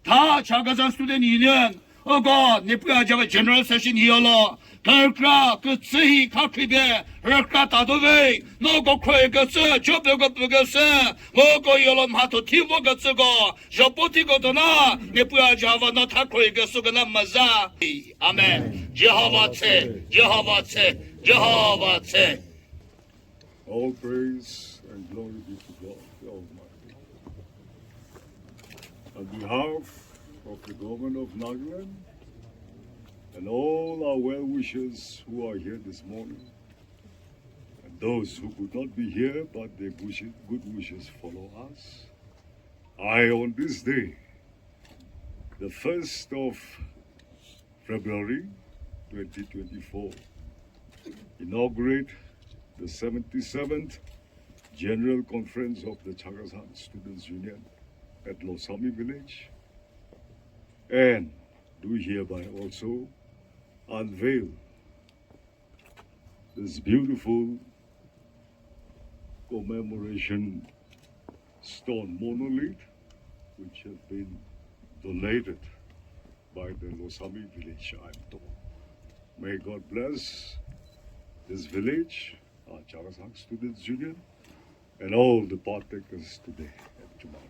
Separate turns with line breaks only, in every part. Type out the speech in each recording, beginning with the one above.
다 Chakhesang Students Union ne puya java general session hiolo karkra ke tsi kakribe rakra tadove no go khoe ke se job go ke se mo go yolo mato tivo ke se go jopoti go dona ne puya java no ta khoe ke se na maza amen Jehovah tse
All praise and glory be to God the Almighty. On behalf of the government of Nagaland and all our well-wishers who are here this morning, and those who could not be here but their good wishes follow us, I, on this day, the 1st of February 2024, inaugurate the 77th General Conference of the Chakhesang Students Union at Losami Village, and do hereby also unveil this beautiful commemoration stone monolith which has been donated by the Losami village, I'm told. May God bless this village, our Chakhesang Students Union, and all the partakers today and tomorrow.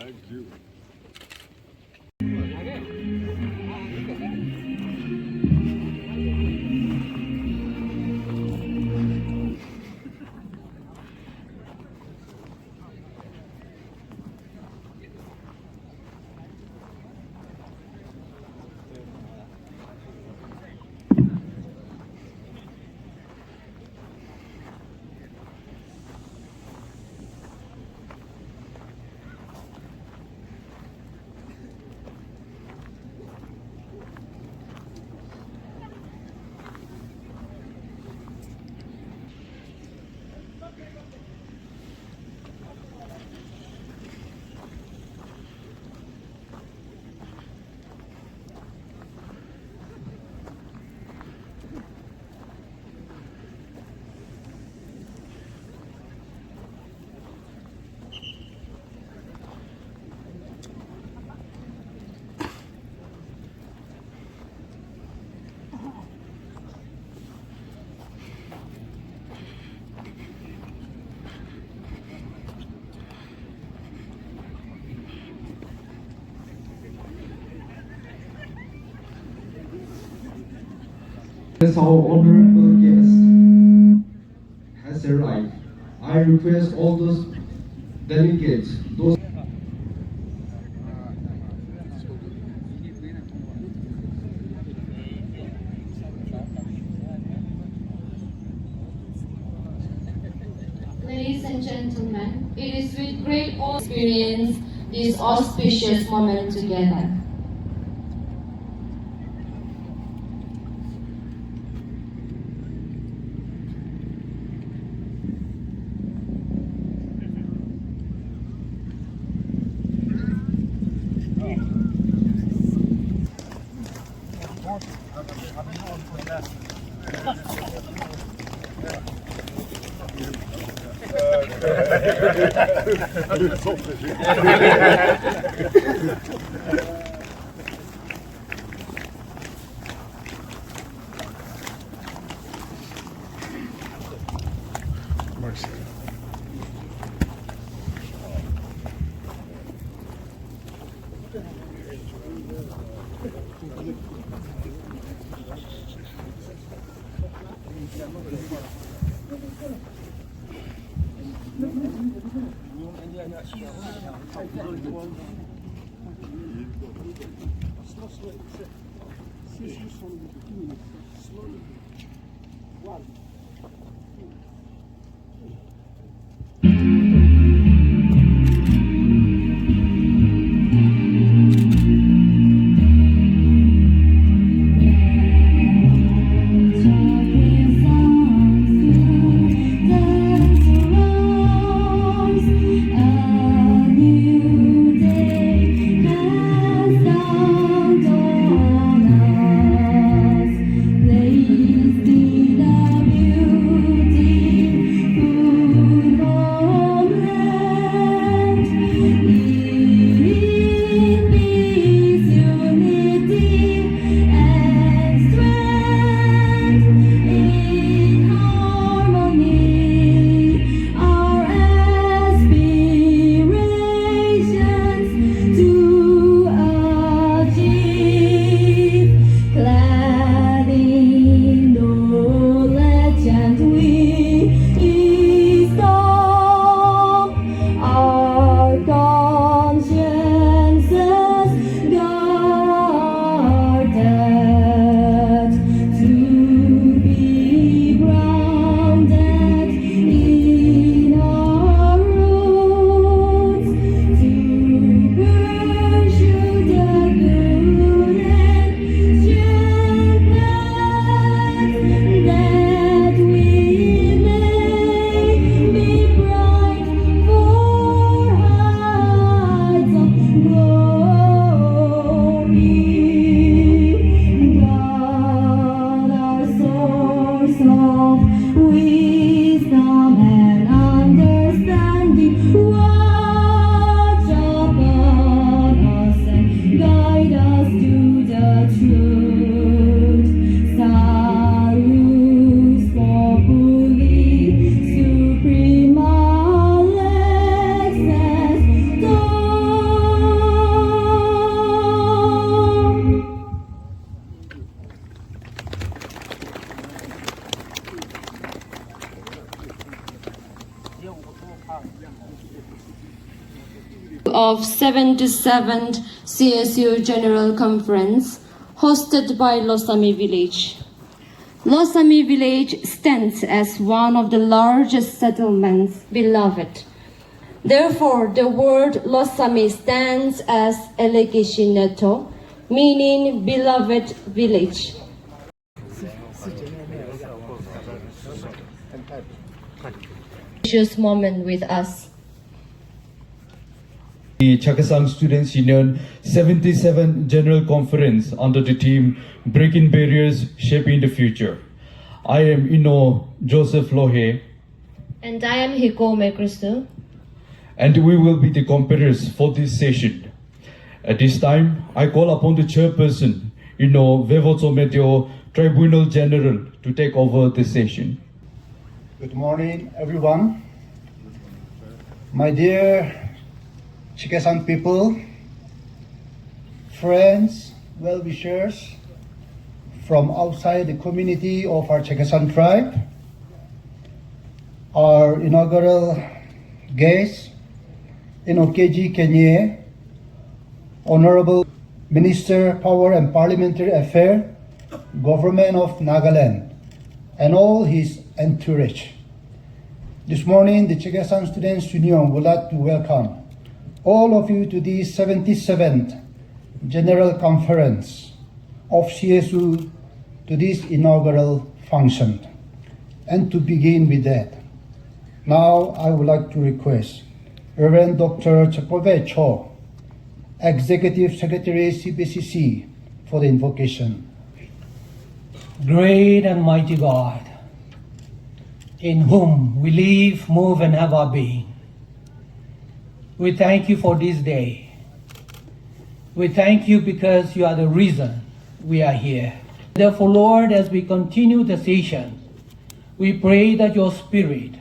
Thank you.
As our honorable guest has arrived, I request all those delegates, those
Ladies and gentlemen, it is with great awe to experience this auspicious moment together.
of wisdom and understanding. Watch upon us and guide us to the truth. Salus populi suprema lex est.
Of 77th CSU General Conference hosted by Losami Village. Losami Village stands as one of the largest settlements, beloved. Therefore, the word Losami stands as Elegishineto, meaning beloved village. Precious moment with us.
The Chakhesang Students Union 77 General Conference under the theme Breaking Barriers, Shaping the Future. I am Joseph Lohe,
And I am Hikome Christo.
and we will be the competitors for this session. At this time, I call upon the chairperson, Vevotometeo Tribunal General, to take over the session.
Good morning, everyone. My dear Chakhesang people, friends, well-wishers from outside the community of our Chakhesang tribe, our inaugural guest, Chakhesang, Honorable Minister, Power and Parliamentary Affairs, Government of Nagaland, and all his entourage. This morning, the Chakhesang Students Union would like to welcome all of you to the 77th General Conference of CSU, to this inaugural function. And to begin with that, now I would like to request Reverend Dr. Chapove Cho, Executive Secretary CPCC, for the invocation.
Great and mighty God, in whom we live, move, and have our being, we thank you for this day. We thank you because you are the reason we are here. Therefore, Lord, as we continue the session, we pray that your Spirit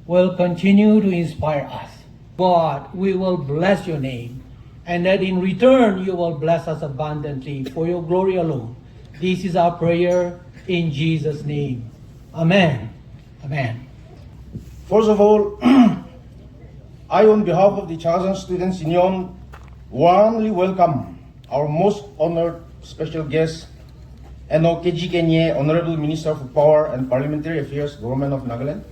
will continue to inspire us. God, we will bless your name, and that in return you will bless us abundantly for your glory alone. This is our prayer in Jesus' name. Amen. Amen.
First of all, I, on behalf of the Chakhesang Students Union, warmly welcome our most honored special guest, Chakhesang, Honorable Minister for Power and Parliamentary Affairs, Government of Nagaland,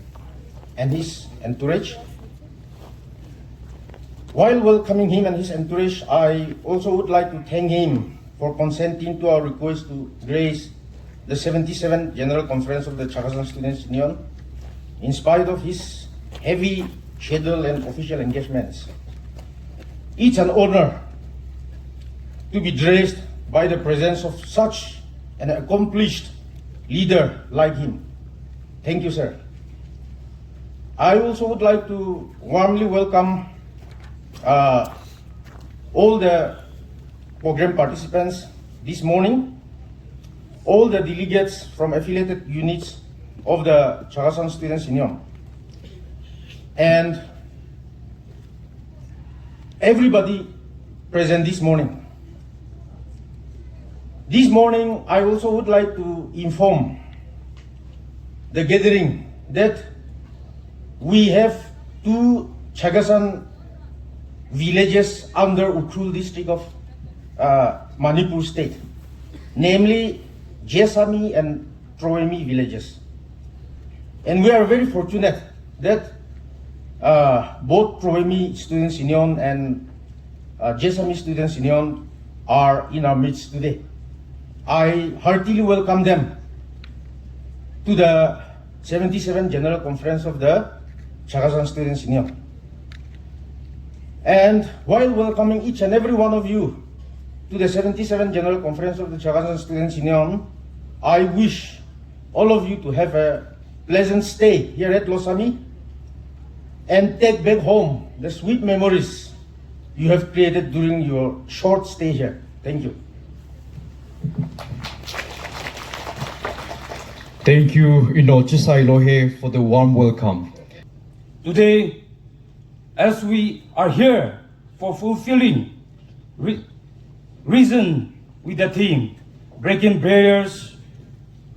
and his entourage. While welcoming him and his entourage, I also would like to thank him for consenting to our request to grace the 77th General Conference of the Chakhesang Students Union, in spite of his heavy schedule and official engagements. It's an honor to be graced by the presence of such an accomplished leader like him. Thank you, sir. I also would like to warmly welcome all the program participants this morning, all the delegates from affiliated units of the Chakhesang Students Union, and everybody present this morning. This morning, I also would like to inform the gathering that we have two Chakhesang villages under Ukhrul district of Manipur state, namely Jesami and Troemi villages. And we are very fortunate that both Troemi Students Union and Jesami Students Union are in our midst today. I heartily welcome them to the 77th General Conference of the Chakhesang Students Union. And while welcoming each and every one of you to the 77th General Conference of the Chakhesang Students Union, I wish all of you to have a pleasant stay here at Losami and take back home the sweet memories you have created during your short stay here. Thank you.
Thank you, Chisai Lohe, for the warm welcome.
Today, as we are here for fulfilling reason with the theme, breaking barriers,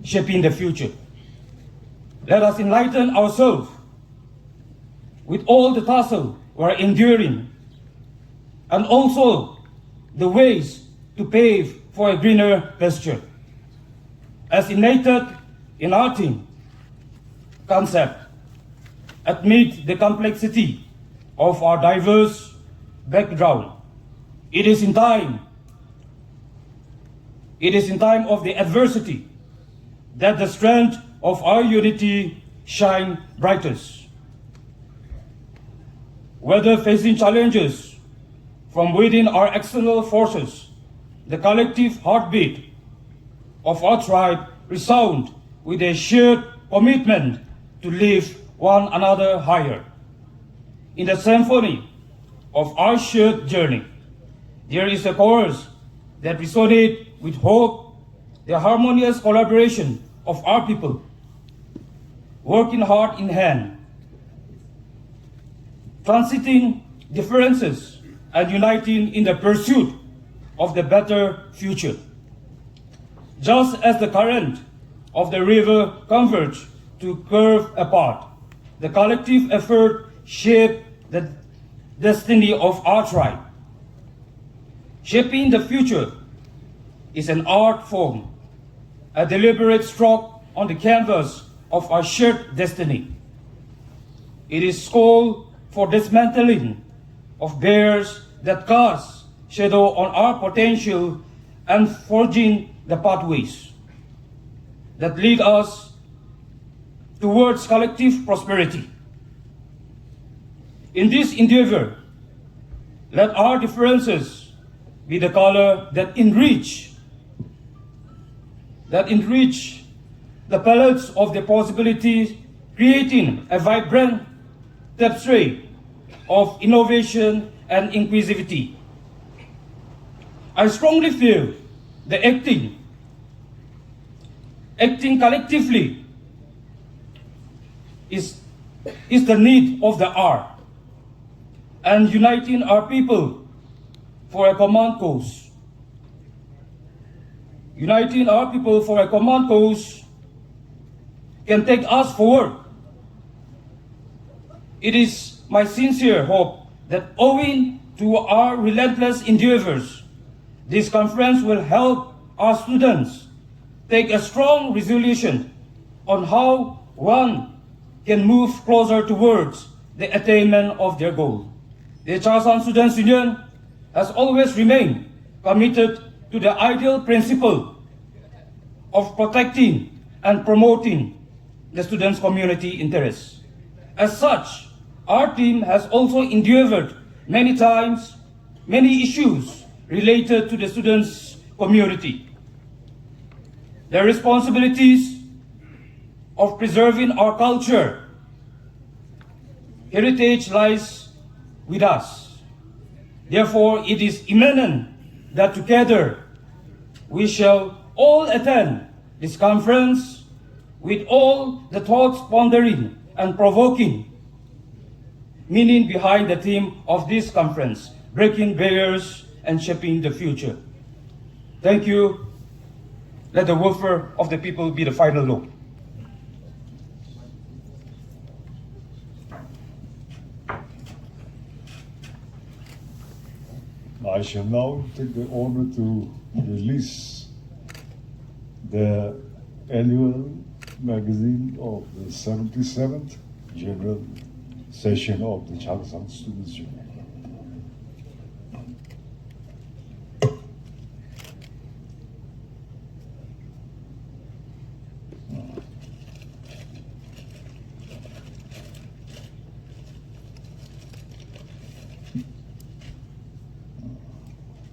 shaping the future. Let us enlighten ourselves with all the tussle we are enduring and also the ways to pave for a greener pasture. As enacted in our theme concept, amid the complexity of our diverse background, it is in time of the adversity that the strength of our unity shine brightest. Whether facing challenges from within our external forces, the collective heartbeat of our tribe resound with a shared commitment to lift one another higher. In the symphony of our shared journey, there is a chorus that resonates with hope, the harmonious collaboration of our people, working hand in hand, transiting differences and uniting in the pursuit of the better future. Just as the current of the river converge to curve apart, the collective effort shaped the destiny of our tribe. Shaping the future is an art form, a deliberate stroke on the canvas of our shared destiny. It is called for dismantling of barriers that cast shadow on our potential and forging the pathways that lead us towards collective prosperity. In this endeavor, let our differences be the color that enrich the palettes of the possibilities, creating a vibrant tapestry of innovation and inclusivity. I strongly feel that acting collectively is the need of the hour, and uniting our people for a common cause. Uniting our people for a common cause can take us forward. It is my sincere hope that owing to our relentless endeavors, this conference will help our students take a strong resolution on how one can move closer towards the attainment of their goal. The Chakhesang Students Union has always remained committed to the ideal principle of protecting and promoting the students' community interests. As such, our team has also endeavored many times many issues related to the students' community. The responsibilities of preserving our culture, heritage lies with us. Therefore, it is imminent that together we shall all attend this conference with all the thoughts pondering and provoking meaning behind the theme of this conference, breaking barriers and shaping the future. Thank you. Let the welfare of the people be the final note.
I shall now take the honor to release the annual magazine of the 77th General Session of the Chakhesang Students Union.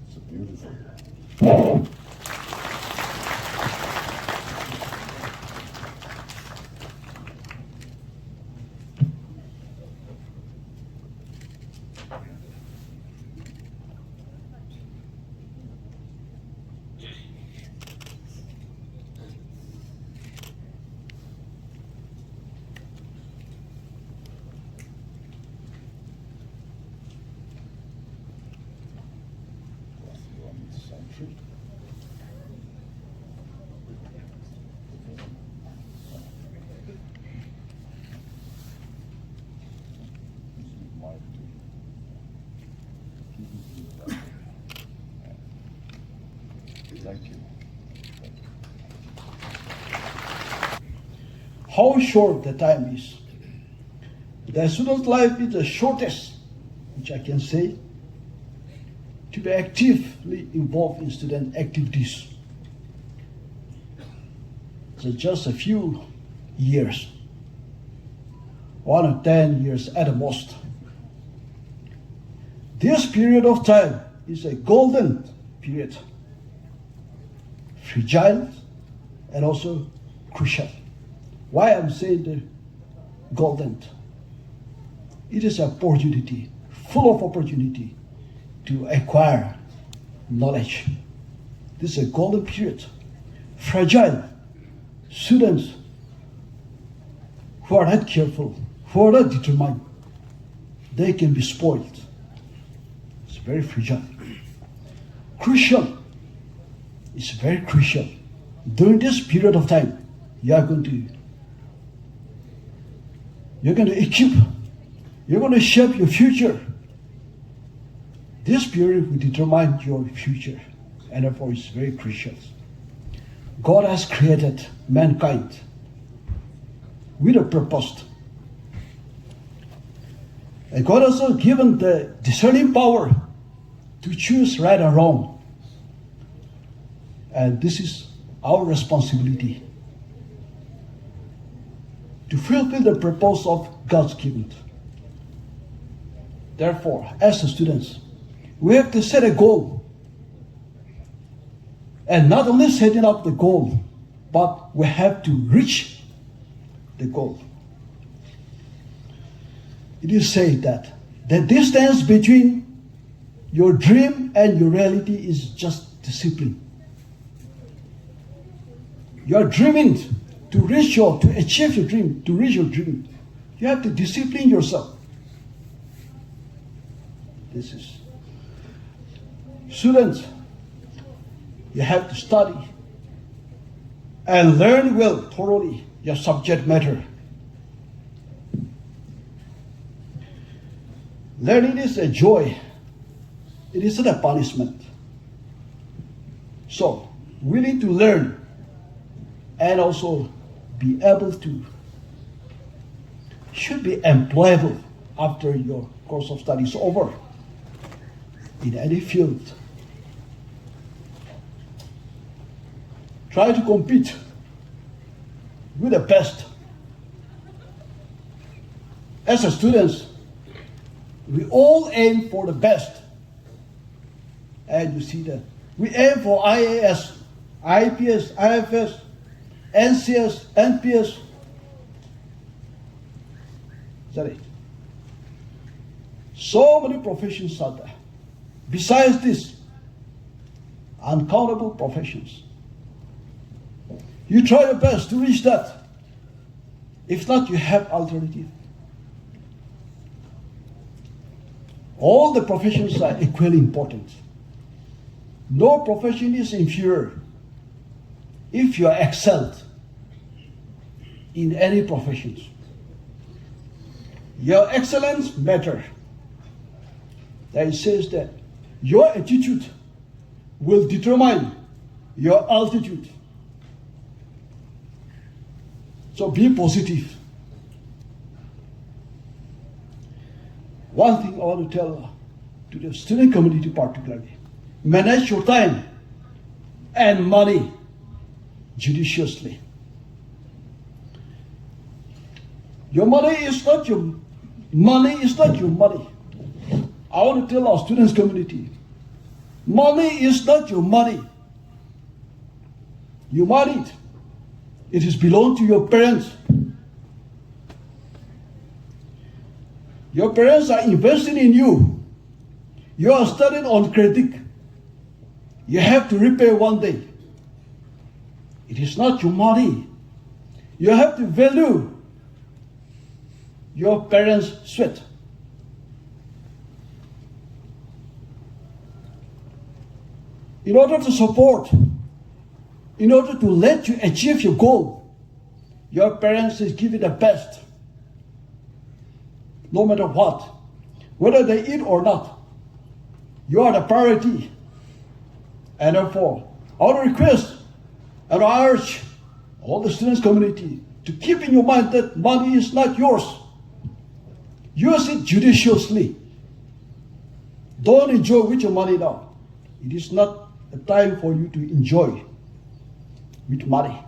It's beautiful.
how short the time is. The student's life is the shortest, which I can say, to be actively involved in student activities. So just a few years, 1 or 10 years at the most. This period of time is a golden period, fragile and also crucial. Why I'm saying the golden? It is an opportunity, full of opportunity to acquire knowledge. This is a golden period. Fragile students who are not careful, who are not determined, they can be spoiled. It's very fragile. Crucial. It's very crucial. During this period of time, you're going to equip, you're going to shape your future. This period will determine your future, and therefore it's very crucial. God has created mankind with a purpose. And God has also given the discerning power to choose right or wrong. And this is our responsibility to fulfill the purpose of God's given. Therefore, as students, we have to set a goal. And not only setting up the goal, but we have to reach the goal. It is said that the distance between your dream and your reality is just discipline. You are dreaming to achieve your dream, to reach your dream. You have to discipline yourself. This is students. You have to study and learn well, thoroughly, your subject matter. Learning is a joy. It isn't a punishment. So, we need to learn and also be able to, should be employable after your course of study is over in any field. Try to compete with the best. As a students, we all aim for the best. And you see that. We aim for IAS, IPS, IFS, NCS, NPS. So many professions are there. Besides this, uncountable professions. You try your best to reach that. If not, you have alternative. All the professions are equally important. No profession is inferior if you are excelled in any professions. Your excellence matters. That it says that your attitude will determine your altitude. So be positive. One thing I want to tell to the student community particularly, manage your time and money judiciously. Your money is not your money. I want to tell our students community, money is not your money. You married. It is belong to your parents. Your parents are investing in you. You are studying on credit. You have to repay one day. It is not your money. You have to value your parents' sweat. In order to support, in order to let you achieve your goal, your parents is giving the best. No matter what, whether they eat or not, you are the priority. And therefore, I want to request and urge all the students community to keep in your mind that money is not yours. Use it judiciously. Don't enjoy with your money now. It is not a time for you to enjoy with money.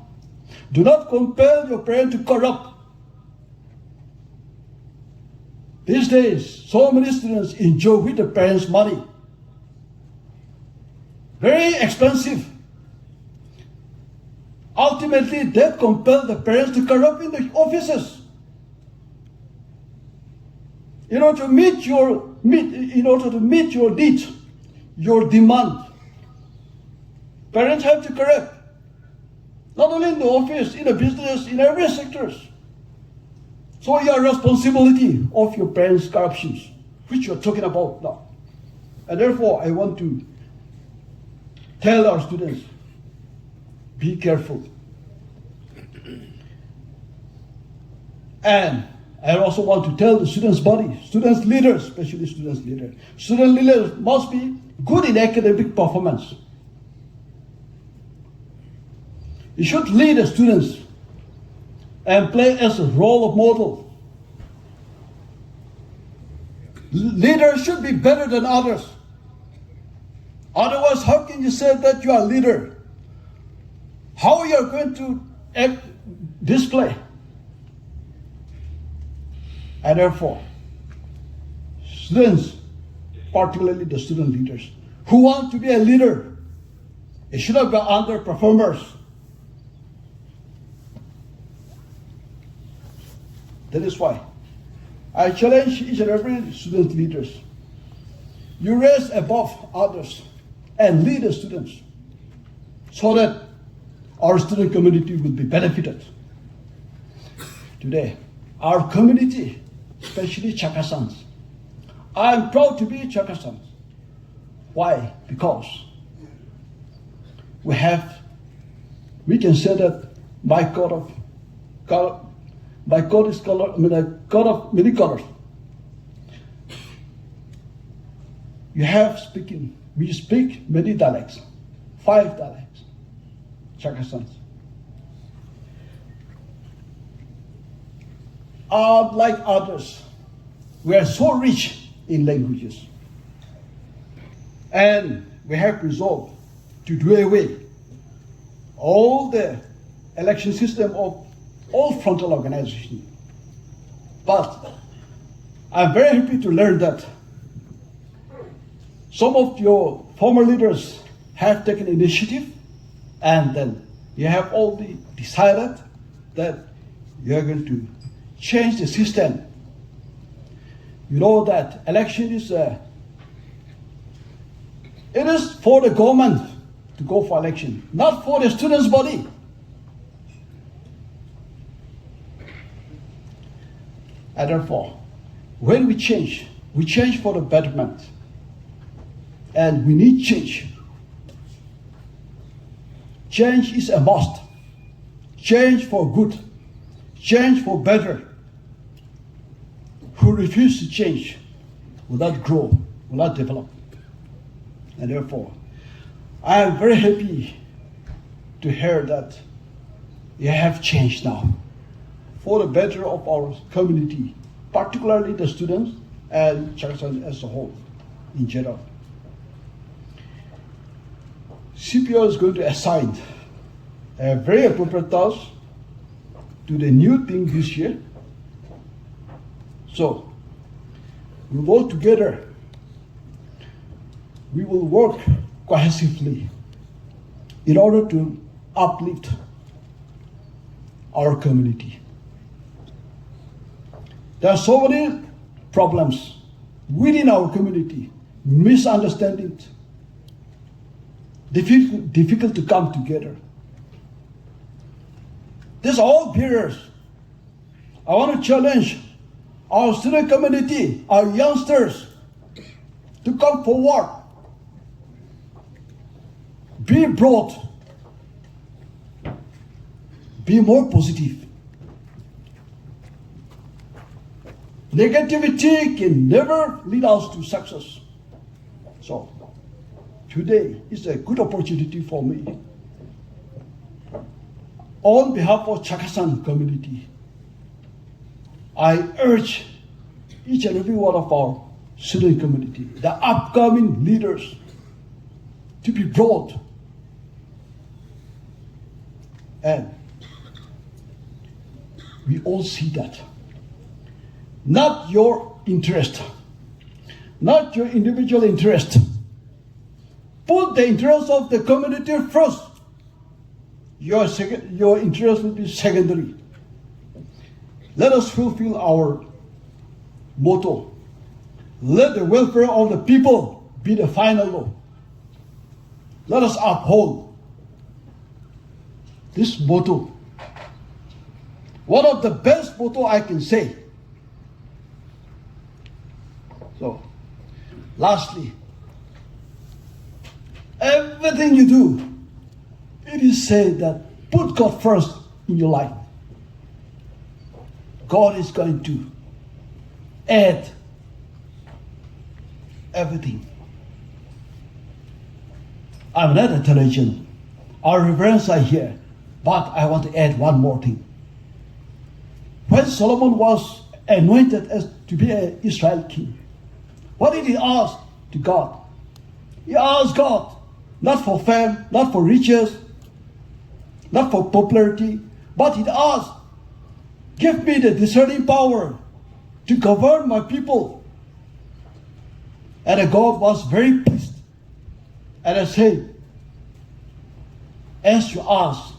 Do not compel your parent to corrupt. These days, so many students enjoy with their parents' money. Very expensive. Ultimately, that compels the parents to corrupt in the offices. In order to meet your needs, your demand, parents have to correct. Not only in the office, in the business, in every sector. So your responsibility of your parents' corruptions, which you're talking about now. And therefore, I want to tell our students, be careful. And I also want to tell the students' body, students' leaders, especially students' leaders. Student leaders must be good in academic performance. You should lead the students and play as a role of model. Leaders should be better than others. Otherwise, how can you say that you are a leader? How you are going to display? And therefore, students, particularly the student leaders, who want to be a leader, they should not be underperformers. That is why I challenge each and every student leaders. You raise above others and lead the students so that our student community will be benefited. Today, our community, especially Chakhesangs, I am proud to be Chakhesang. Why? Because we can say that my coat is color, a coat of many colors. We speak many dialects, 5 dialects, Chakhesangs. Like others, we are so rich in languages. And we have resolved to do away all the election system of all frontal organizations. But I'm very happy to learn that some of your former leaders have taken initiative, and then you have all decided that you are going to change the system. You know that election is it is for the government to go for election, not for the students' body. And therefore, when we change for the betterment. And we need change. Change is a must. Change for good. Change for better. Who refuse to change will not grow, will not develop. And therefore, I am very happy to hear that you have changed now for the better of our community, particularly the students and Chakhesang as a whole, in general. CPO is going to assign a very appropriate task to the new team this year. So, we work together. We will work cohesively in order to uplift our community. There are so many problems within our community, misunderstandings, difficult to come together. These are all barriers. I want to challenge our student community, our youngsters, to come forward. Be broad. Be more positive. Negativity can never lead us to success. So, today is a good opportunity for me. on behalf of Chakhesang community, I urge each and every one of our student community, the upcoming leaders, to be broad and we all see that. Not your interest, not your individual interest. Put the interest of the community first. Your interest will be secondary. Let us fulfill our motto. Let the welfare of the people be the final law. Let us uphold this motto. One of the best motto I can say. So, lastly, everything you do, it is said that put God first in your life. God is going to add everything. I'm not a theologian. Our reverends are here, but I want to add one more thing. When Solomon was anointed as to be an Israel king, what did he ask to God? He asked God, not for fame, not for riches, not for popularity, but he asked, give me the discerning power to govern my people. And God was very pleased. And I said, as you ask,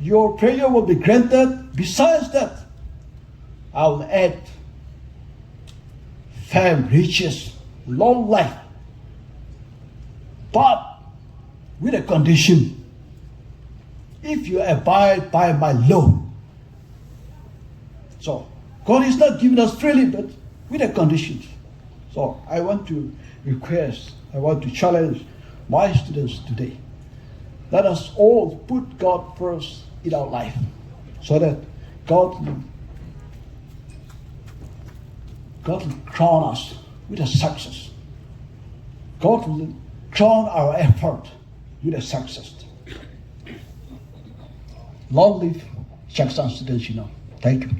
your prayer will be granted. Besides that, I will add fame, riches, long life. But with a condition. If you abide by my law. So, God is not giving us freely, but with a condition. So, I want to request, I want to challenge my students today. Let us all put God first in our life, so that God will crown us with a success. God will crown our effort with a success. Long live Chakhesang Students Union. Thank you.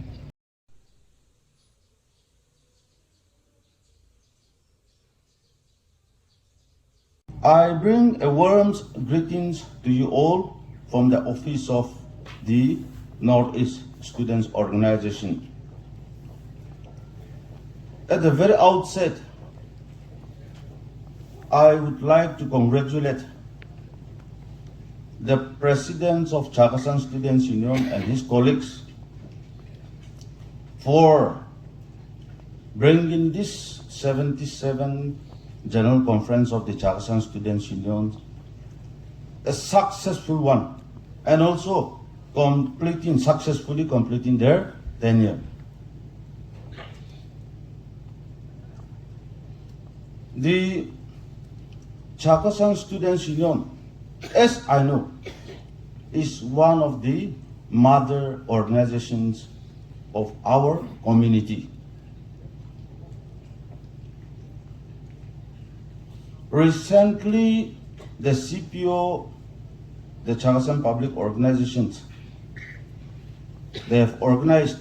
I bring a warm greetings to you all from the office of the Northeast Students Organization. At the very outset, I would like to congratulate the President of Chakhesang Students Union and his colleagues for bringing this 77th General Conference of the Chakhesang Students Union a successful one, and also successfully completing their tenure. The Chakhesang Students Union, as I know, is one of the mother organizations of our community. Recently, the CPO, the Chakhesang Public Organizations, they have organized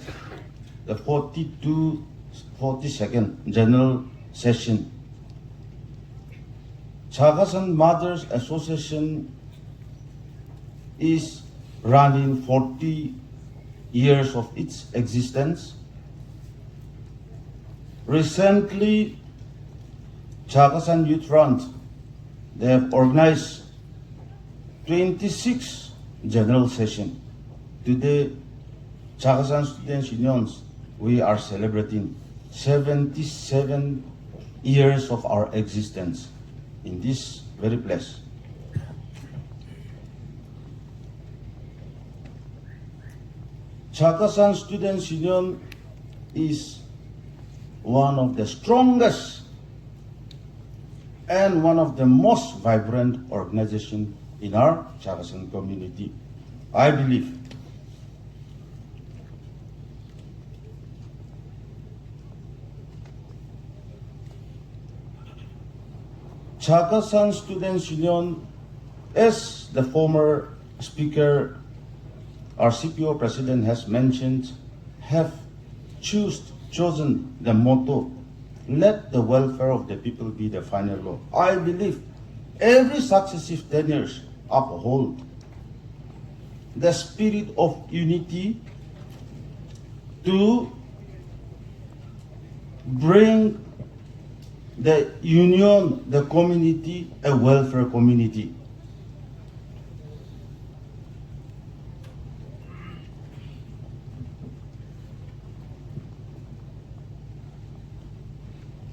the 42nd General Session. Chakhesang Mothers Association is running 40 years of its existence. Recently, Chakhesang Youth Front, they have organized 26 General Session. Today, Chakhesang Students Unions, we are celebrating 77 years of our existence in this very place. Chakhesang Students Union is one of the strongest and one of the most vibrant organizations in our Chakhesang community. I believe Chakhesang Students Union, as the former Speaker, our CPO President has mentioned, have chosen the motto, let the welfare of the people be the final law. I believe every successive tenures uphold the spirit of unity to bring the union, the community, a welfare community.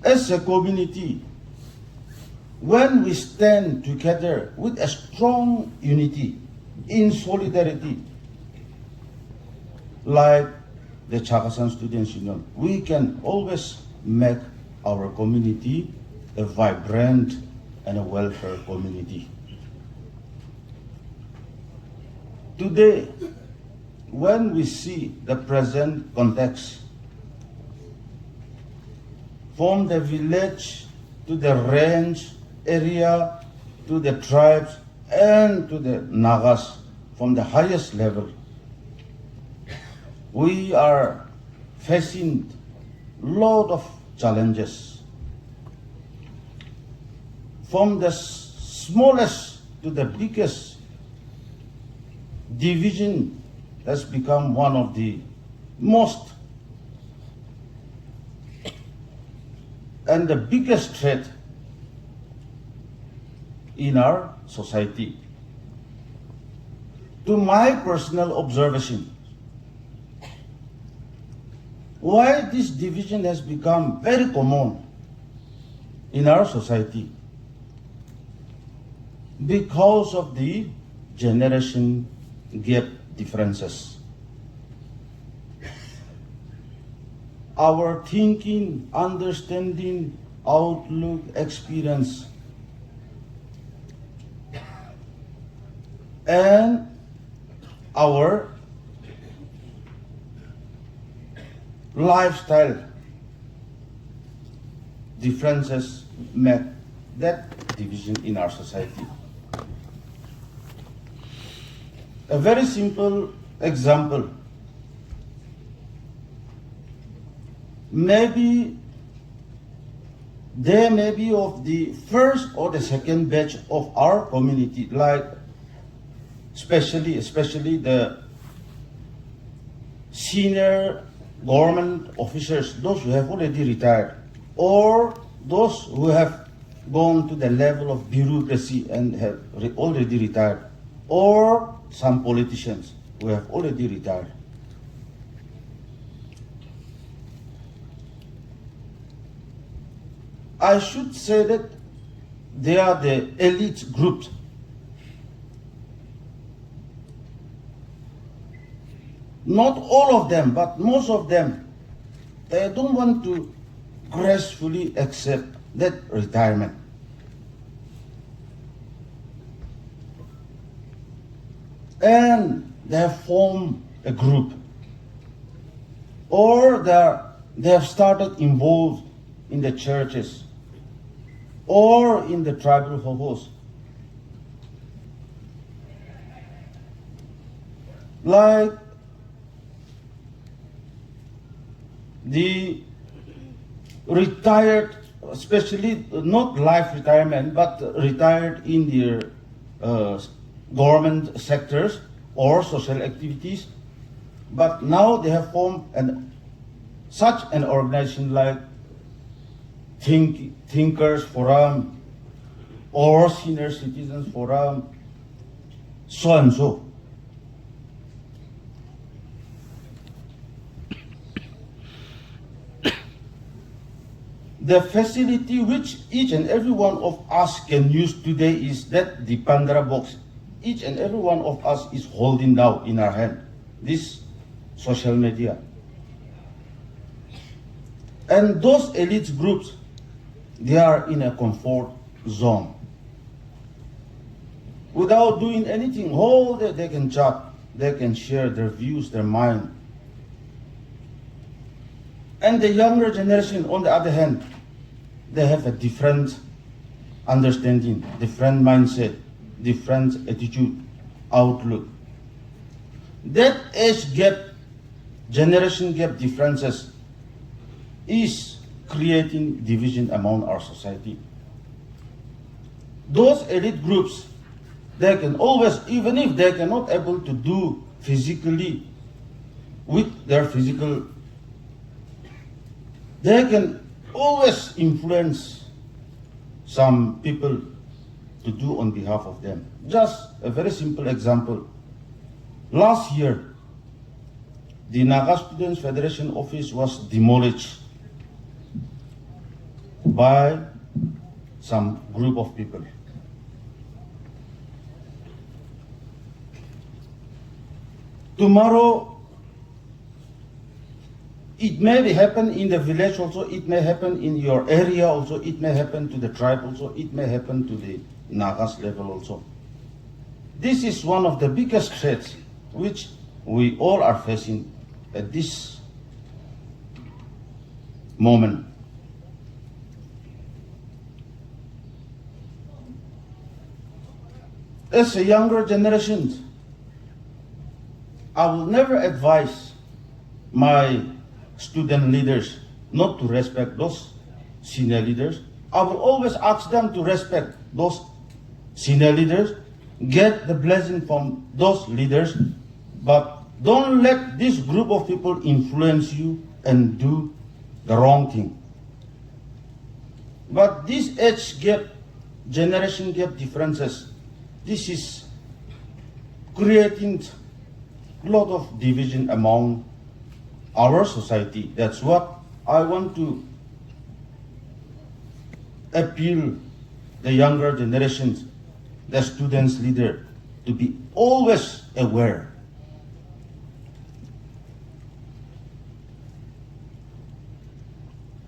As a community, when we stand together with a strong unity, in solidarity, like the Chakhesang Students Union, we can always make our community a vibrant and a welfare community. Today, when we see the present context, from the village to the range area to the tribes and to the Nagas, from the highest level, we are facing a lot of challenges. From the smallest to the biggest, division has become one of the most and the biggest threat in our society. To my personal observation, why this division has become very common in our society? Because of the generation gap differences. Our thinking, understanding, outlook, experience, and our lifestyle differences make that division in our society. A very simple example. Maybe they may be of the first or the second batch of our community, like especially the senior government officers, those who have already retired, or those who have gone to the level of bureaucracy and have already retired, or some politicians who have already retired. I should say that they are the elite groups. Not all of them, but most of them, they don't want to gracefully accept that retirement. And they have formed a group, or they have started involved in the churches or in the tribal hovos. Like the retired, especially not life retirement, but retired in their government sectors or social activities. But now they have formed such an organization like Thinkers Forum or Senior Citizens Forum, so and so. The facility which each and every one of us can use today is that the Pandora box. Each and every one of us is holding now in our hand this social media. And those elite groups, they are in a comfort zone. Without doing anything, all day they can chat, they can share their views, their mind. And the younger generation, on the other hand, they have a different understanding, different mindset, different attitude, outlook. That age gap, generation gap differences is creating division among our society. Those elite groups, they can always, even if they cannot able to do physically with their physical, they can always influence some people to do on behalf of them. Just a very simple example. Last year, the Naga Students Federation office was demolished by some group of people. Tomorrow, it may happen in the village also, it may happen in your area also, it may happen to the tribe also, it may happen to the Nagas level also. This is one of the biggest threats which we all are facing at this moment. As a younger generation, I will never advise my student leaders not to respect those senior leaders. I will always ask them to respect those senior leaders, get the blessing from those leaders, but don't let this group of people influence you and do the wrong thing. But this age gap, generation gap differences, this is creating a lot of division among our society. That's what I want to appeal the younger generations, the students' leader, to be always aware.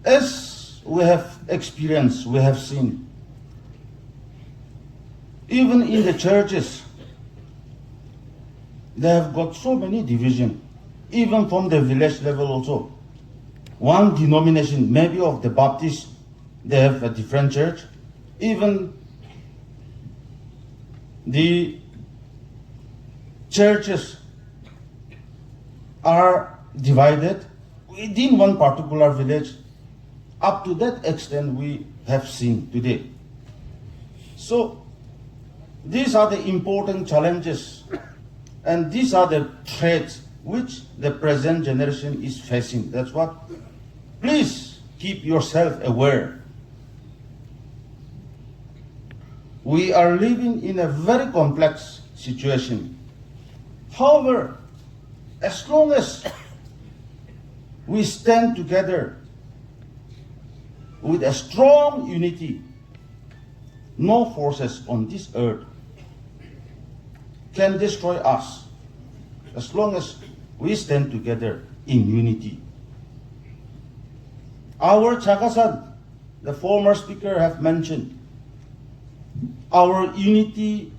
As we have experienced, we have seen, even in the churches, they have got so many divisions, even from the village level also. One denomination, maybe of the Baptist, they have a different church. Even the churches are divided within one particular village. Up to that extent we have seen today. So these are the important challenges and these are the threats which the present generation is facing. That's what, please keep yourself aware. We are living in a very complex situation. However, as long as we stand together with a strong unity, no forces on this earth can destroy us, as long as we stand together in unity. Our Chakhesang, the former speaker have mentioned, our unity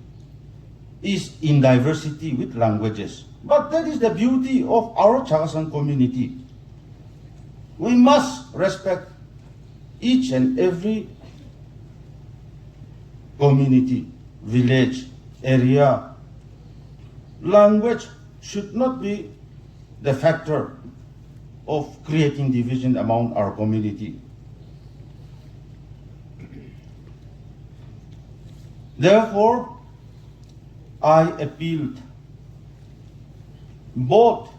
is in diversity with languages. But that is the beauty of our Chakhesang community. We must respect each and every community, village, area. Language should not be the factor of creating division among our community. Therefore, I appealed both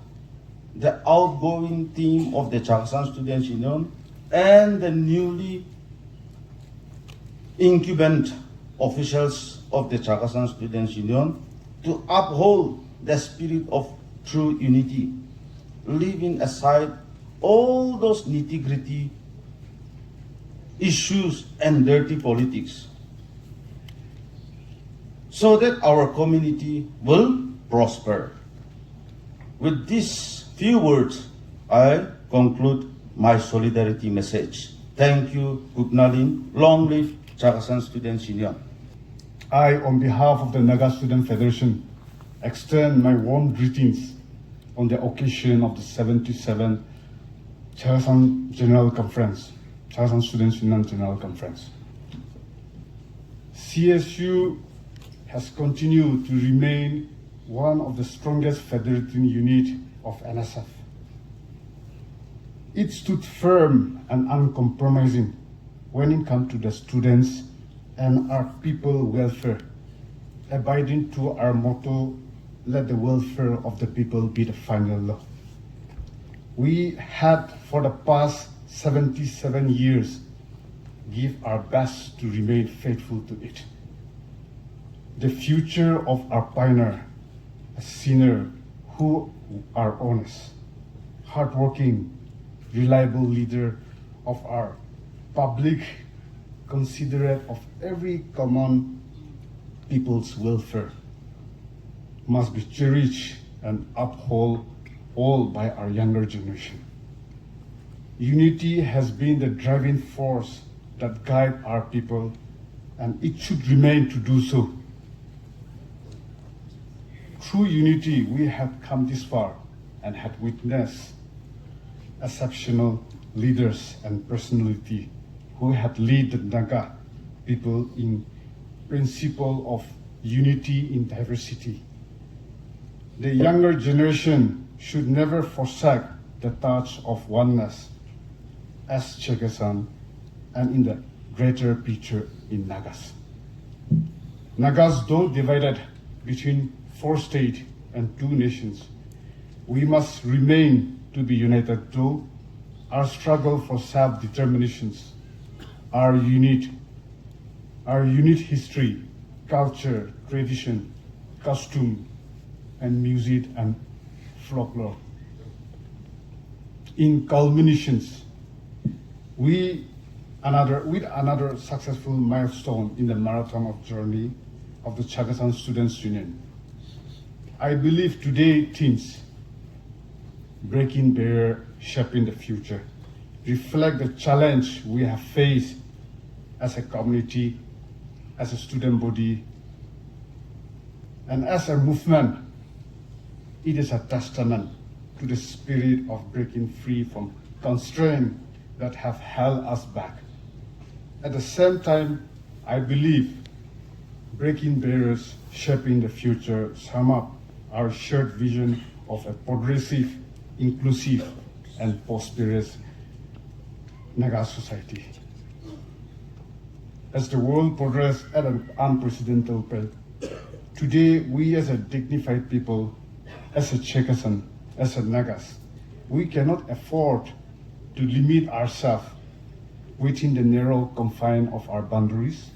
the outgoing team of the Chakhesang Students Union and the newly incumbent officials of the Chakhesang Students Union to uphold the spirit of true unity, leaving aside all those nitty-gritty issues and dirty politics, so that our community will prosper. With these few words, I conclude my solidarity message. Thank you, Kupnalin. Long live Chakhesang Students Union.
I, on behalf of the Naga Student Federation, extend my warm greetings on the occasion of the 77th Chakhesang General Conference, Chakhesang Students Union General Conference. CSU has continued to remain
one of the strongest federating unit of NSF. It stood firm and uncompromising when it comes to the students and our people welfare, abiding to our motto, let the welfare of the people be the final law. We had for the past 77 years give our best to remain faithful to it. The future of our pioneer, a senior who are honest, hardworking, reliable leader of our public, considerate of every common people's welfare, must be cherished and upheld all by our younger generation. Unity has been the driving force that guides our people, and it should remain to do so. Through unity, we have come this far and have witnessed exceptional leaders and personality who have led the Naga people in principle of unity in diversity. The younger generation should never forsake the touch of oneness as Chakhesang and in the greater picture in Nagas. Nagas, though divided between 4 states and 2 nations, we must remain to be united though our struggle for self-determinations, our unique history, culture, tradition, costume, and music and folklore. In culminations, with another successful milestone in the marathon of journey of the Chakhesang Students Union, I believe today teens breaking barrier, shaping the future, reflect the challenge we have faced as a community, as a student body, and as a movement. It is a testament to the spirit of breaking free from constraints that have held us back. At the same time, I believe breaking barriers, shaping the future sum up our shared vision of a progressive, inclusive, and prosperous Naga society. As the world progresses at an unprecedented pace, today we as a dignified people, as a Chakhesang, as a Nagas, we cannot afford to limit ourselves within the narrow confines of our boundaries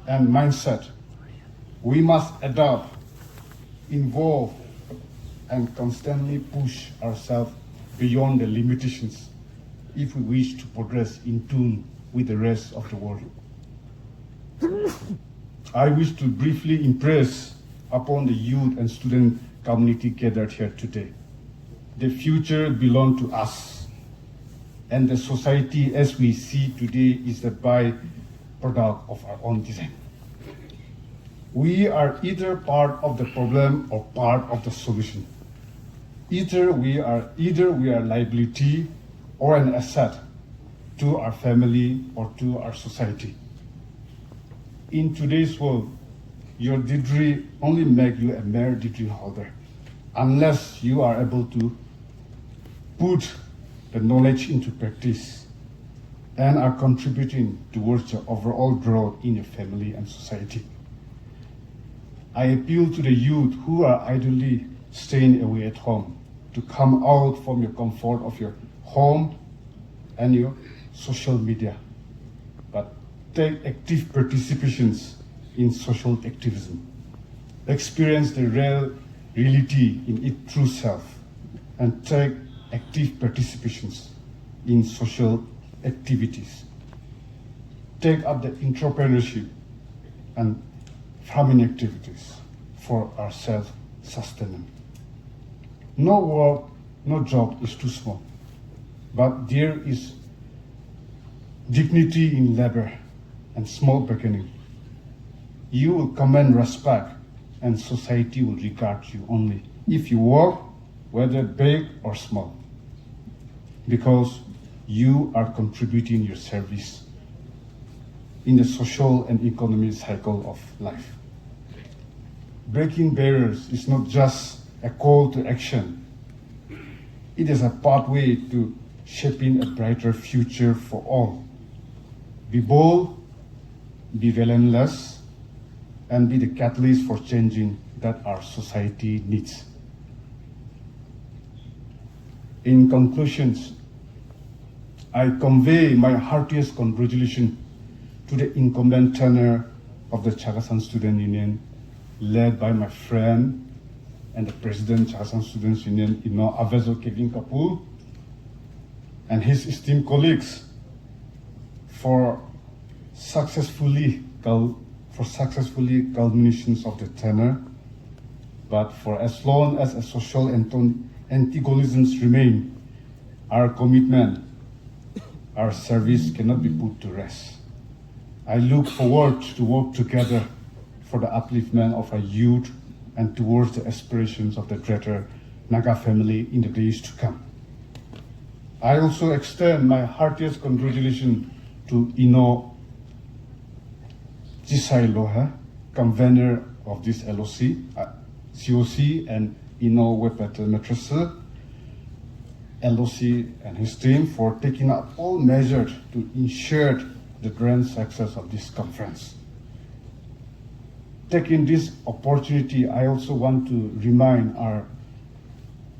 and mindset. We must adapt, involve, and constantly push ourselves beyond the limitations if we wish to progress in tune with the rest of the world. I wish to briefly impress upon the youth and student community gathered here today. The future belongs to us, and the society as we see today is the byproduct of our own design. We are either part of the problem or part of the solution. Either we are liability or an asset to our family or to our society. In today's world, your degree only makes you a mere degree holder unless you are able to put the knowledge into practice and are contributing towards the overall growth in your family and society. I appeal to the youth who are idly staying away at home to come out from your comfort of your home and your social media, but take active participations in social activism. Experience the reality in its true self and take active participations in social activities. Take up the entrepreneurship and farming activities for our self-sustenance. No work, no job is too small, but there is dignity in labor and small beginning. You will command respect and society will regard you only if you work, whether big or small, because you are contributing your service in the social and economic cycle of life. breaking barriers is not just a call to action. It is a pathway to shaping a brighter future for all. Be bold, be relentless, and be the catalyst for changing that our society needs. In conclusions, I convey my heartiest congratulations to the incumbent tenure of the Chakhesang Student Union, led by my friend and the President Chakhesang Students Union, inaugural Kevin Kapul, and his esteemed colleagues for successfully culminations of the tenure. But for as long as a social antagonisms remain, our commitment, our service cannot be put to rest. I look forward to work together for the upliftment of our youth and towards the aspirations of the greater Naga family in the days to come. I also extend my heartiest congratulations to Jisai Loha, convener of this COC, and Wepetel Matrasa, LOC and his team for taking up all measures to ensure the grand success of this conference. Taking this opportunity, I also want to remind our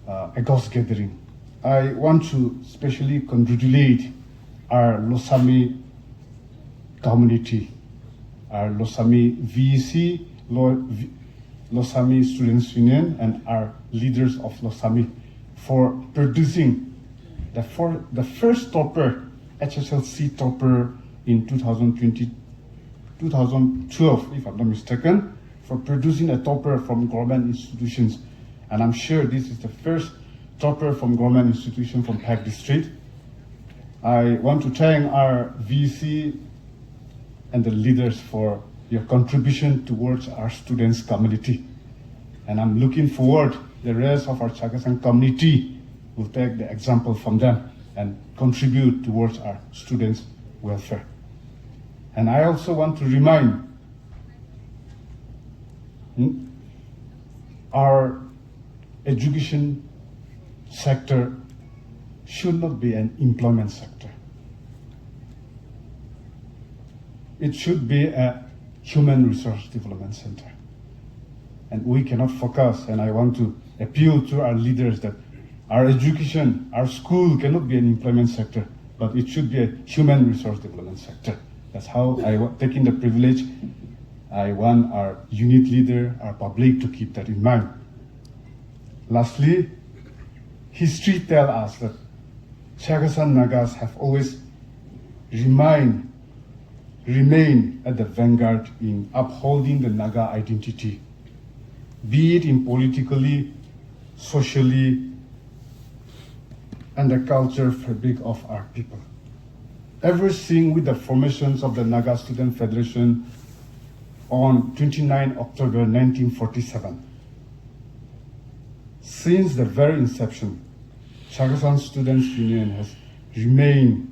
August gathering. I want to especially congratulate our Losami community, our Losami VEC, Losami Students Union, and our leaders of Losami for producing the first topper, HSLC topper in 2012, if I'm not mistaken, for producing a topper from government institutions. And I'm sure this is the first topper from government institution from Phek district. I want to thank our VC and the leaders for your contribution towards our students' community. And I'm looking forward the rest of our Chakhesang community will take the example from them and contribute towards our students' welfare. And I also want to remind our education sector should not be an employment sector. It should be a human resource development center. And we cannot focus, and I want to appeal to our leaders that our education, our school cannot be an employment sector, but it should be a human resource development sector. That's how taking the privilege, I want our unit leader, our public to keep that in mind. Lastly, history tells us that Chakhesang Nagas have always remained at the vanguard in upholding the Naga identity, be it in politically, socially, and the culture fabric of our people. Ever since with the formations of the Naga Student Federation on 29 October 1947, since the very inception, Chakhesang Students Union has remained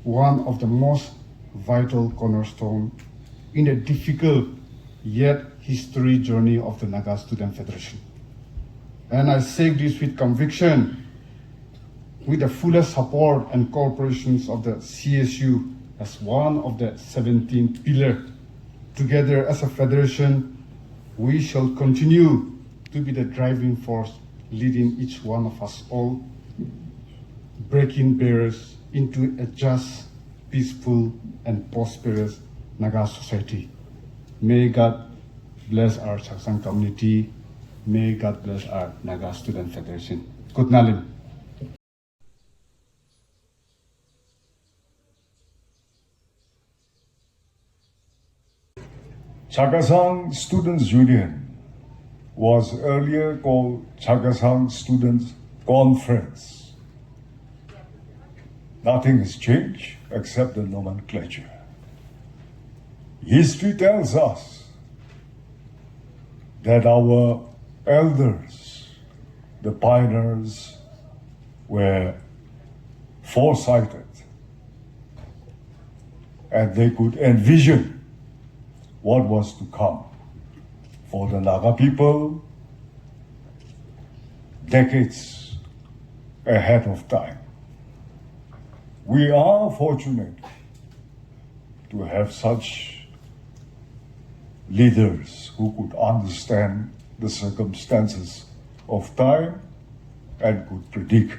one of the most vital cornerstones in a difficult yet history journey of the Naga Student Federation. And I say this with conviction, with the fullest support and cooperation of the CSU as one of the 17 pillars. Together as a federation, we shall continue to be the driving force leading each one of us all, breaking barriers into a just, peaceful, and prosperous Naga society. May God bless our Chakhesang community. May God bless our Naga Student Federation. Good night.
Chakhesang Students Union was earlier called Chakhesang Students Conference. Nothing has changed except the nomenclature. History tells us that our elders, the pioneers, were foresighted and they could envision what was to come. for the Naga people decades ahead of time. We are fortunate to have such leaders who could understand the circumstances of time and could predict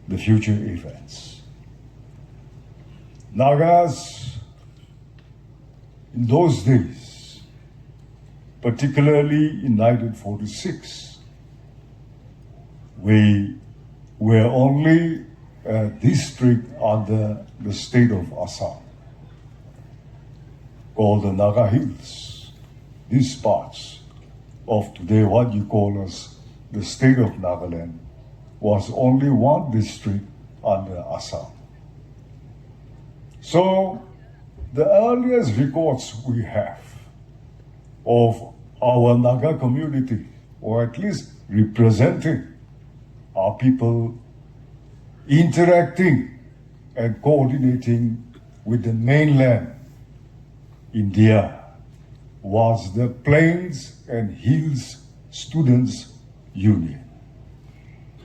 the future events. Nagas in those days, particularly in 1946, we were only a district under the state of Assam, called the Naga Hills. These parts of today, what you call as the state of Nagaland, was only one district under Assam. So the earliest records we have of our Naga community, or at least representing our people interacting and coordinating with the mainland India, was the Plains and Hills Students Union.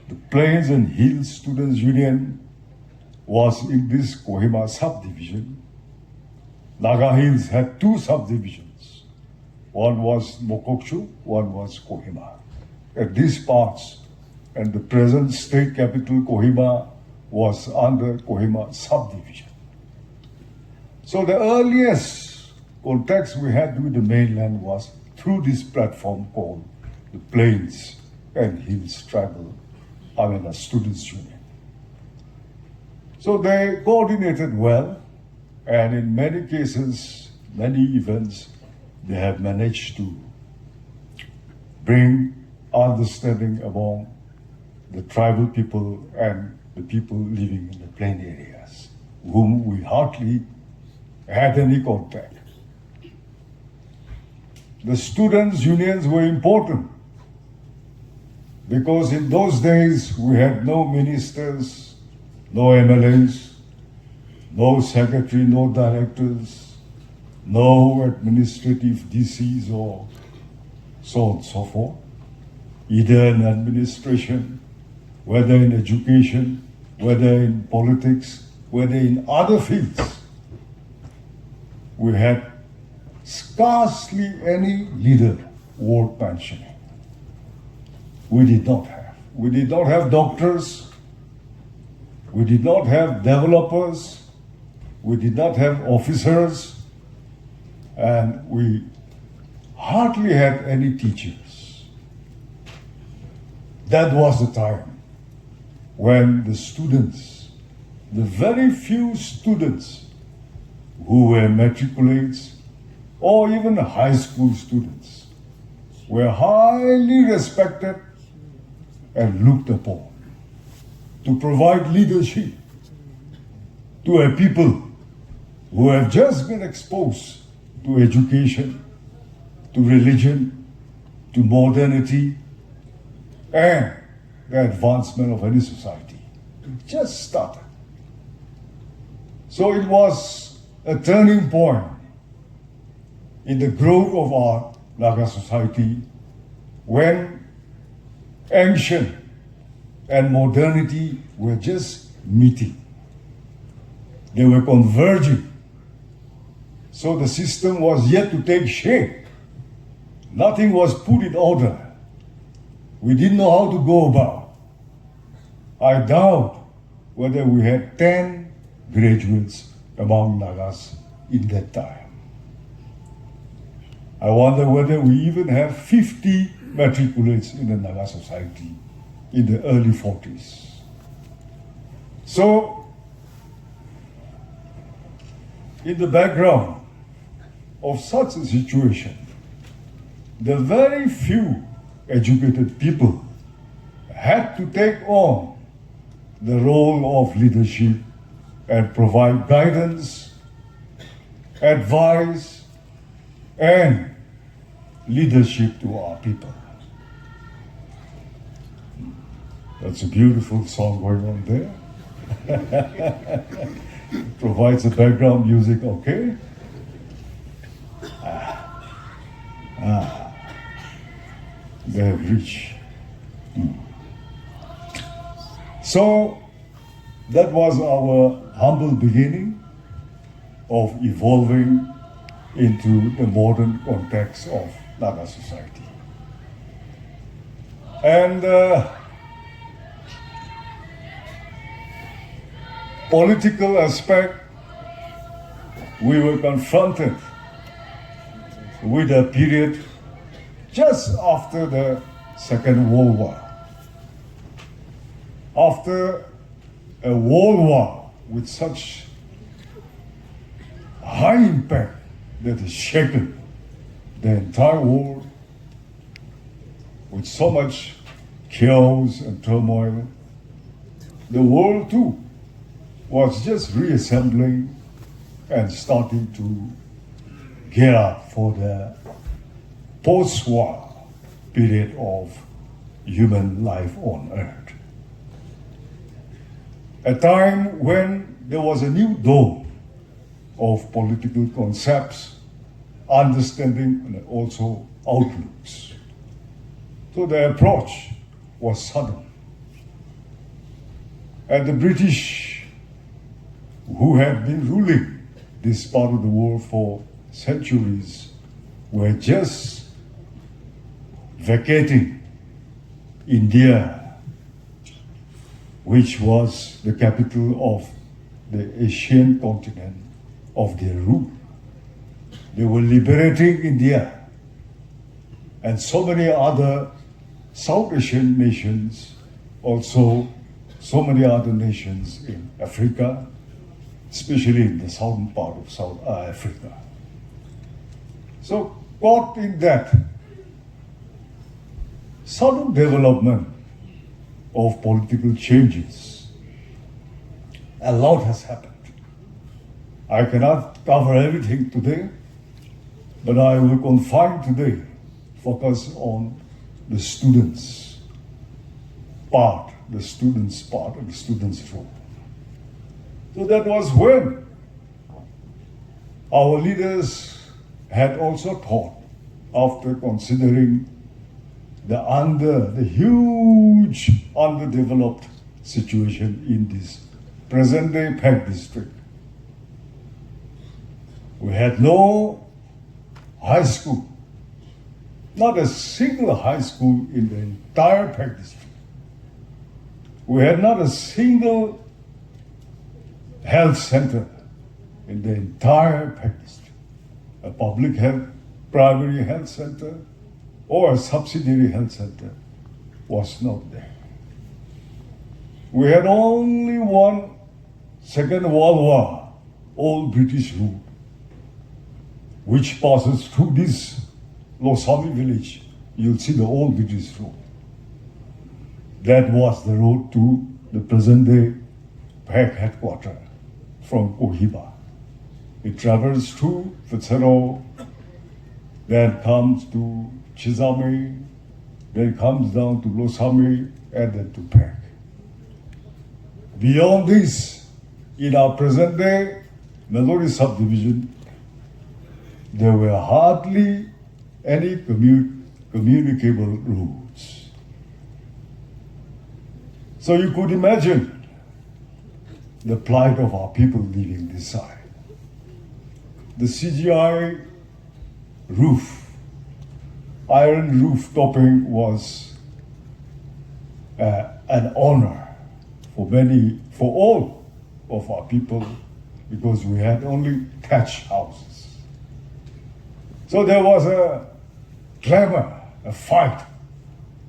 The Plains and Hills Students Union was in this Kohima subdivision. Naga Hills had two subdivisions. One was Mokokshu, one was Kohima. At these parts, and the present state capital Kohima was under Kohima subdivision. So the earliest contact we had with the mainland was through this platform called the Plains and Hills Students Union. So they coordinated well, and in many cases, many events, they have managed to bring understanding among the tribal people and the people living in the plain areas, whom we hardly had any contact. The students' unions were important because in those days we had no ministers, no MLAs, no secretary, no directors, no administrative DCs or so on and so forth, either in administration, whether in education, whether in politics, whether in other fields. We had scarcely any leader worth mentioning. We did not have. We did not have doctors. We did not have developers. We did not have officers. And we hardly had any teachers. That was the time when the students, the very few students who were matriculates or even high school students, were highly respected and looked upon to provide leadership to a people who have just been exposed to education, to religion, to modernity, and the advancement of any society. It just started. So it was a turning point in the growth of our Naga society when ancient and modernity were just meeting. They were converging. So the system was yet to take shape. Nothing was put in order. We didn't know how to go about. I doubt whether we had 10 graduates among Nagas in that time. I wonder whether we even have 50 matriculates in the Naga society in the early 40s. So, in the background of such a situation, the very few educated people had to take on the role of leadership and provide guidance, advice, and leadership to our people. That's a beautiful song going on there. Provides the background music, okay? they have reached. So that was our humble beginning of evolving into the modern context of Naga society. And political aspect, we were confronted with a period just after the Second World War. After a world war with such high impact that has shaken the entire world, with so much chaos and turmoil, the world too was just reassembling and starting to gear up for the post-war period of human life on Earth. A time when there was a new dawn of political concepts, understanding, and also outlooks. So the approach was sudden. And the British, who had been ruling this part of the world for centuries, were just vacating India, which was the capital of the Asian continent, of their rule. They were liberating India and so many other South Asian nations, also so many other nations in Africa, especially in the southern part of South Africa. So caught in that sudden development of political changes, a lot has happened. I cannot cover everything today, but I will confine today, focus on the students' part, and the students' role. So that was when our leaders had also thought, after considering the huge underdeveloped situation in this present-day Phek district. We had no high school, not a single high school in the entire Phek district. We had not a single health center in the entire Phek district. A public health, primary health center, or a subsidiary health center was not there. We had only one Second World War, old British route, which passes through this Losami village. You'll see the old British road. That was the road to the present-day Phek headquarters from Cohiba. It travels through Fitzgerald, then comes to Chizame, then comes down to Losami, and then to Phek. Beyond this, in our present-day Melody subdivision, there were hardly any communicable roads. So you could imagine the plight of our people living this side. The CGI roof, iron roof topping was an honor for all of our people, because we had only thatched houses. So there was a clamor, a fight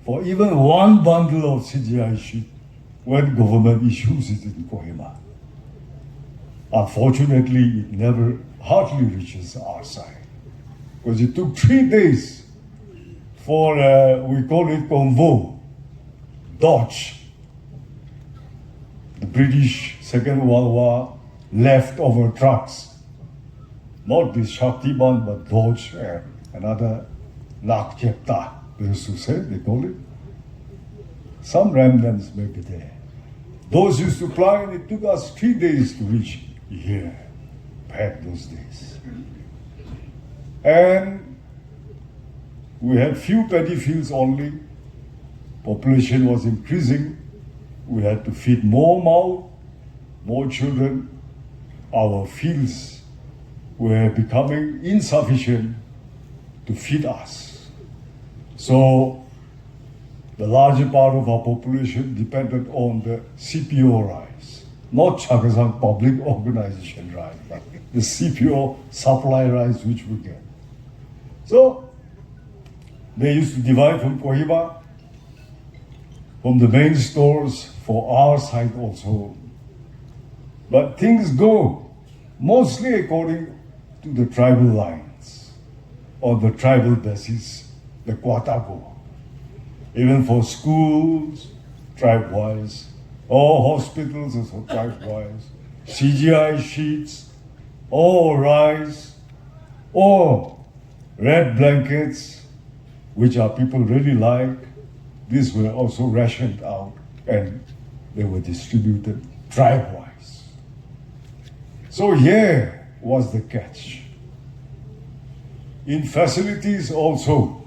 for even one bundle of CGI sheet when government issues it in Kohima. Unfortunately, it never hardly reaches our side, because it took 3 days for, we call it convoy, Dodge, the British Second World War leftover trucks, not this Shaktiman, but Dodge and another Nakjepta, they used to say, they call it. Some remnants may be there. Those used to fly, and it took us 3 days to reach here, back those days. And we had few paddy fields only. Population was increasing. We had to feed more mouth, more children. Our fields were becoming insufficient to feed us. So the larger part of our population depended on the CPO rice, not Chakhesang Public Organization rice, but the CPO supply rice which we get. So they used to divide from Kohima, from the main stores for our side also. But things go mostly according to the tribal lines or the tribal basis, the quota go. Even for schools, tribe-wise, or hospitals also tribe-wise, CGI sheets, or rice, or red blankets, which our people really like. These were also rationed out and they were distributed tribe-wise. So here was the catch. In facilities also,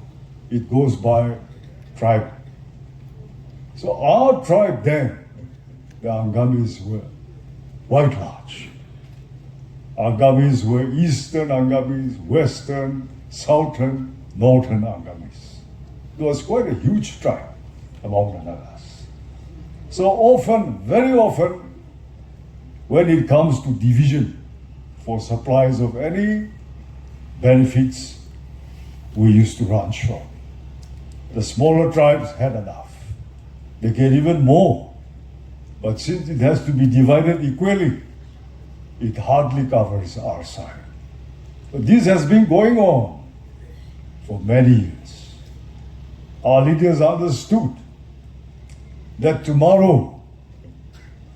it goes by tribe. So our tribe then, the Angamis were quite large. Angamis were Eastern Angamis, Western, Southern, Northern Angamis. It was quite a huge tribe among the Nagas. So often, very often, when it comes to division for supplies of any benefits, we used to run short. The smaller tribes had enough. They get even more. But since it has to be divided equally, it hardly covers our side. But this has been going on for many years. Our leaders understood that tomorrow,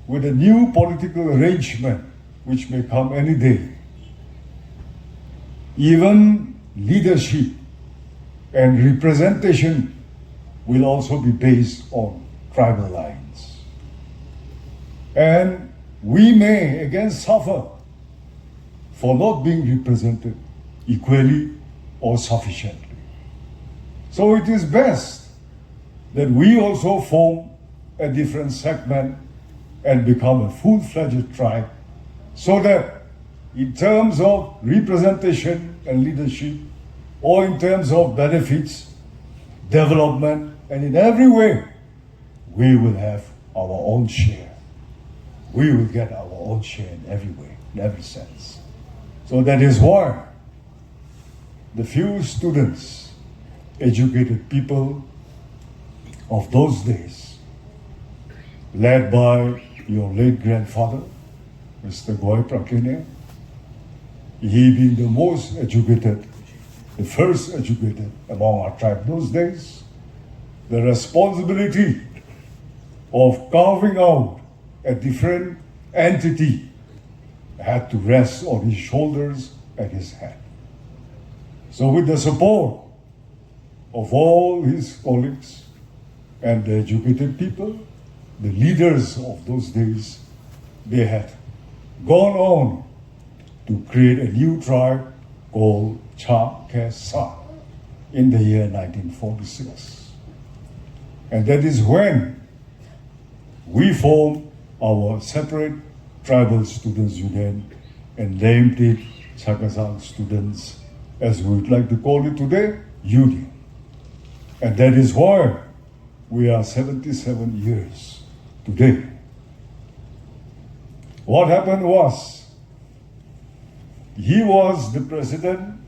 with a new political arrangement, which may come any day, even leadership and representation will also be based on tribal lines. And we may again suffer for not being represented equally or sufficiently. So it is best that we also form a different segment and become a full-fledged tribe, so that in terms of representation and leadership, or in terms of benefits, development, and in every way, we will have our own share. We will get our own share in every way, in every sense. So that is why the few students, educated people of those days, led by your late grandfather, Mr. Goy Prakene, he being the most educated, the first educated among our tribe those days, the responsibility of carving out a different entity had to rest on his shoulders and his head. So with the support of all his colleagues and the educated people, the leaders of those days, they had gone on to create a new tribe called Chakhesang in the year 1946. And that is when we formed our separate tribal students union and named it Chakhesang Students, as we would like to call it today, Union. And that is why we are 77 years today. What happened was, he was the president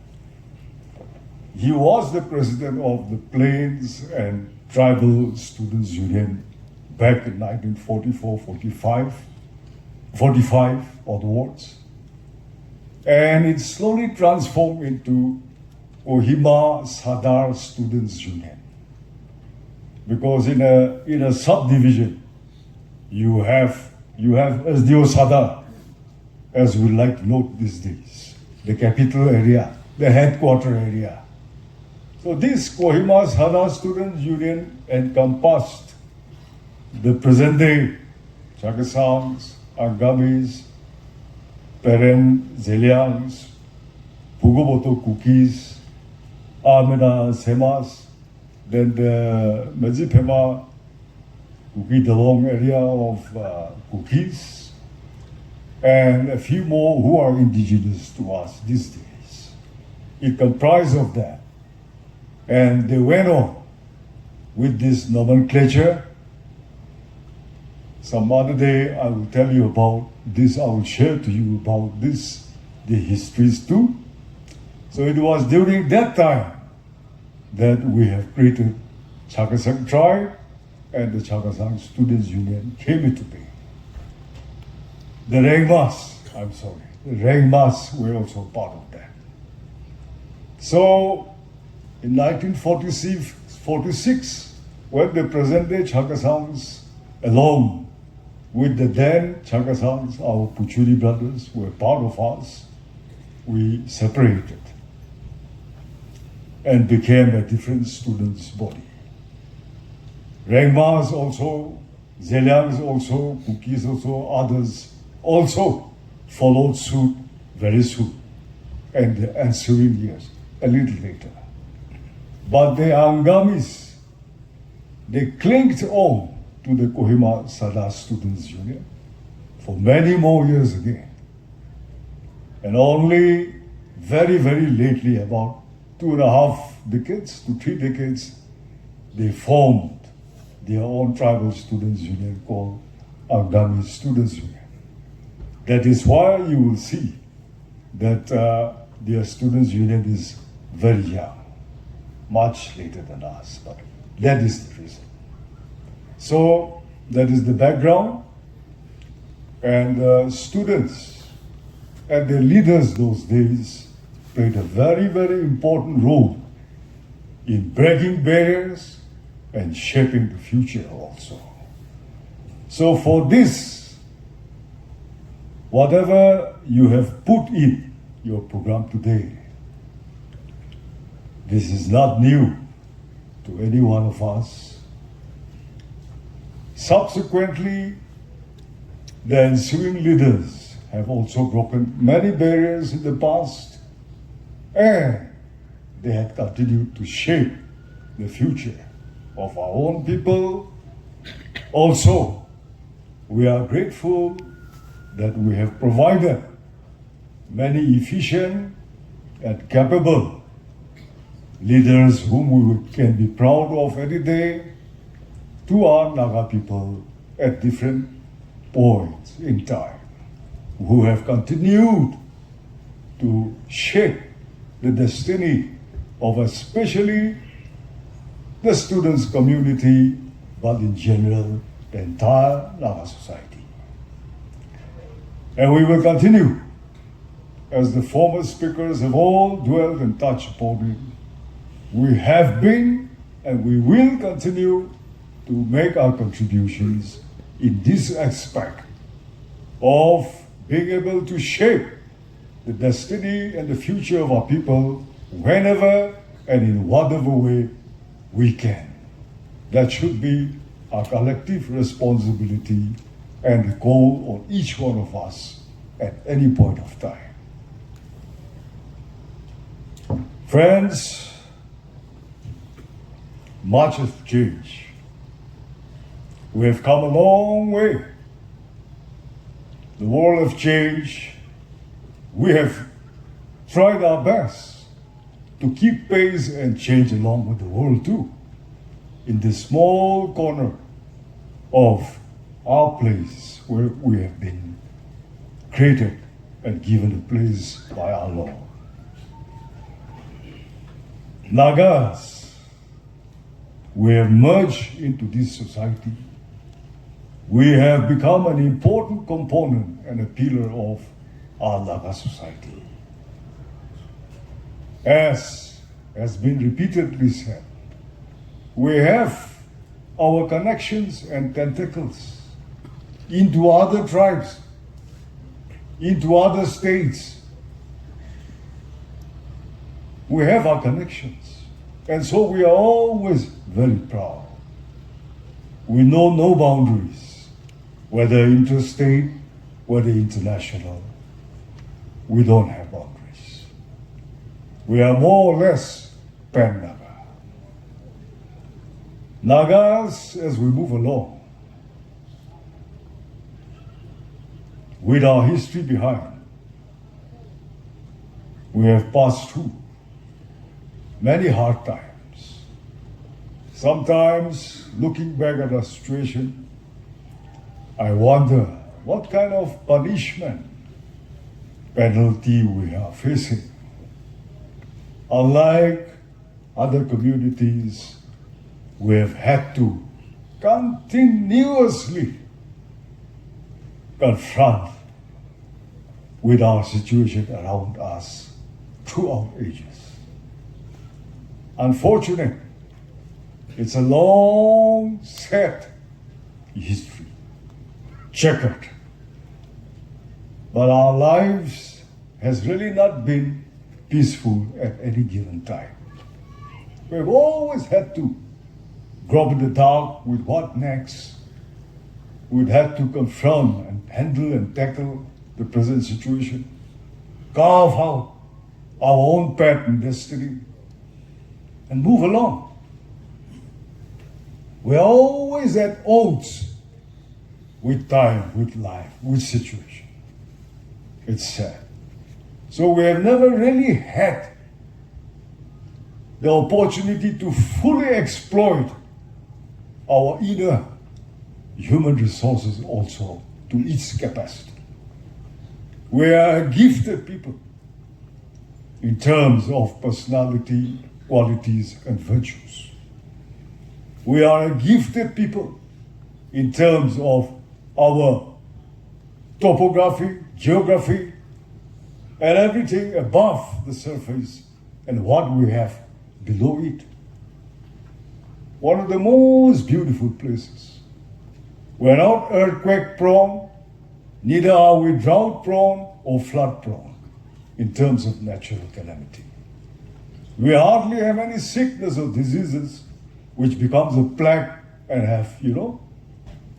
of the Plains and Tribal Students Union back in 1944, 45 onwards. And it slowly transformed into Kohima Sadar Students Union. Because in a subdivision, you have SDO Sadar, as we like to note these days, the capital area, the headquarter area. So this Kohima Sadar Students Union encompassed the present day Chakhesangs, Angamis, Peren, Zeliangs, Pugoboto Kukis, Amena Semas, then the Mazipema Kuki Dalong area of Kukis, and a few more who are indigenous to us these days. It comprised of that. And they went on with this nomenclature. Some other day I will tell you about this, I will share to you about this, the histories too. So it was during that time that we have created Chakhesang tribe and the Chakhesang Students Union came into being. The Rengmas were also part of that. So in 1946, when the present-day Chakhesangs, along with the then Chakhesangs, our Puchuri brothers, were part of us, we separated and became a different students' body. Rengmas also, Zeliangs also, Kukis also, others also followed suit very soon, and the ensuing years, a little later. But the Angamis, they clinged on to the Kohima Sada Students Union for many more years again. And only very, very lately, about 2.5 decades to 3 decades, they formed their own tribal students union called Angami Students Union. That is why you will see that their students union is very young, much later than us, but that is the reason. So that is the background, and students and their leaders those days played a very, very important role in breaking barriers and shaping the future also. So for this, whatever you have put in your program today, this is not new to any one of us. Subsequently, the ensuing leaders have also broken many barriers in the past, and they have continued to shape the future of our own people. Also, we are grateful that we have provided many efficient and capable leaders whom we can be proud of every day to our Naga people at different points in time, who have continued to shape the destiny of especially the students' community, but in general, the entire Naga society. And we will continue, as the former speakers have all dwelt and touched upon it. We have been and we will continue to make our contributions in this aspect of being able to shape the destiny and the future of our people whenever and in whatever way we can. That should be our collective responsibility and the goal on each one of us at any point of time. Friends, much has changed. We have come a long way. The world has changed. We have tried our best to keep pace and change along with the world too, in this small corner of our place where we have been created and given a place by our Lord. Nagas, we have merged into this society. We have become an important component and a pillar of our Naga society. As has been repeatedly said, we have our connections and tentacles into other tribes, into other states. We have our connections. And so we are always very proud. We know no boundaries, whether interstate, whether international. We don't have boundaries. We are more or less Pan Naga. Nagas, as we move along, with our history behind, we have passed through many hard times. Sometimes, looking back at our situation, I wonder what kind of punishment, penalty we are facing. Unlike other communities, we have had to continuously confront with our situation around us throughout ages. Unfortunately, it's a long, sad history, checkered. But our lives has really not been peaceful at any given time. We've always had to grope in the dark with what next. We've had to confront and handle and tackle the present situation, carve out our own path and destiny, and move along. We're always at odds with time, with life, with situation. It's sad. So we have never really had the opportunity to fully exploit our inner human resources also to its capacity. We are a gifted people in terms of personality, qualities, and virtues. We are a gifted people in terms of our topography, geography, and everything above the surface and what we have below it. One of the most beautiful places. We're not earthquake prone, neither are we drought prone or flood prone in terms of natural calamity. We hardly have any sickness or diseases which becomes a plague and have,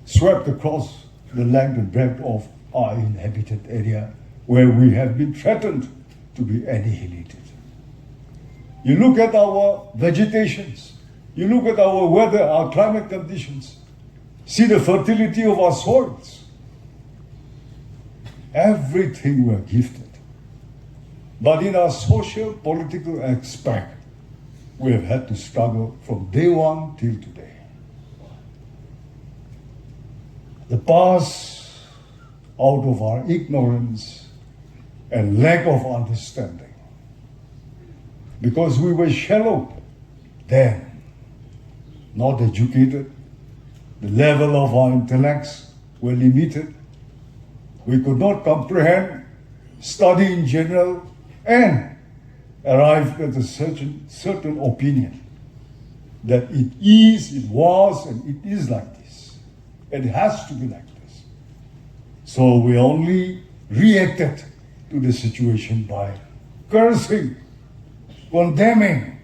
swept across the length and breadth of our inhabited area where we have been threatened to be annihilated. You look at our vegetations, you look at our weather, our climate conditions, see the fertility of our soils. Everything we're gifted. But in our social, political aspect, we have had to struggle from day one till today. The past, out of our ignorance and lack of understanding, because we were shallow then, not educated, the level of our intellects were limited, we could not comprehend, study in general, and arrive at a certain opinion that it was, and it is like this. It has to be like this. So we only reacted to the situation by cursing, condemning,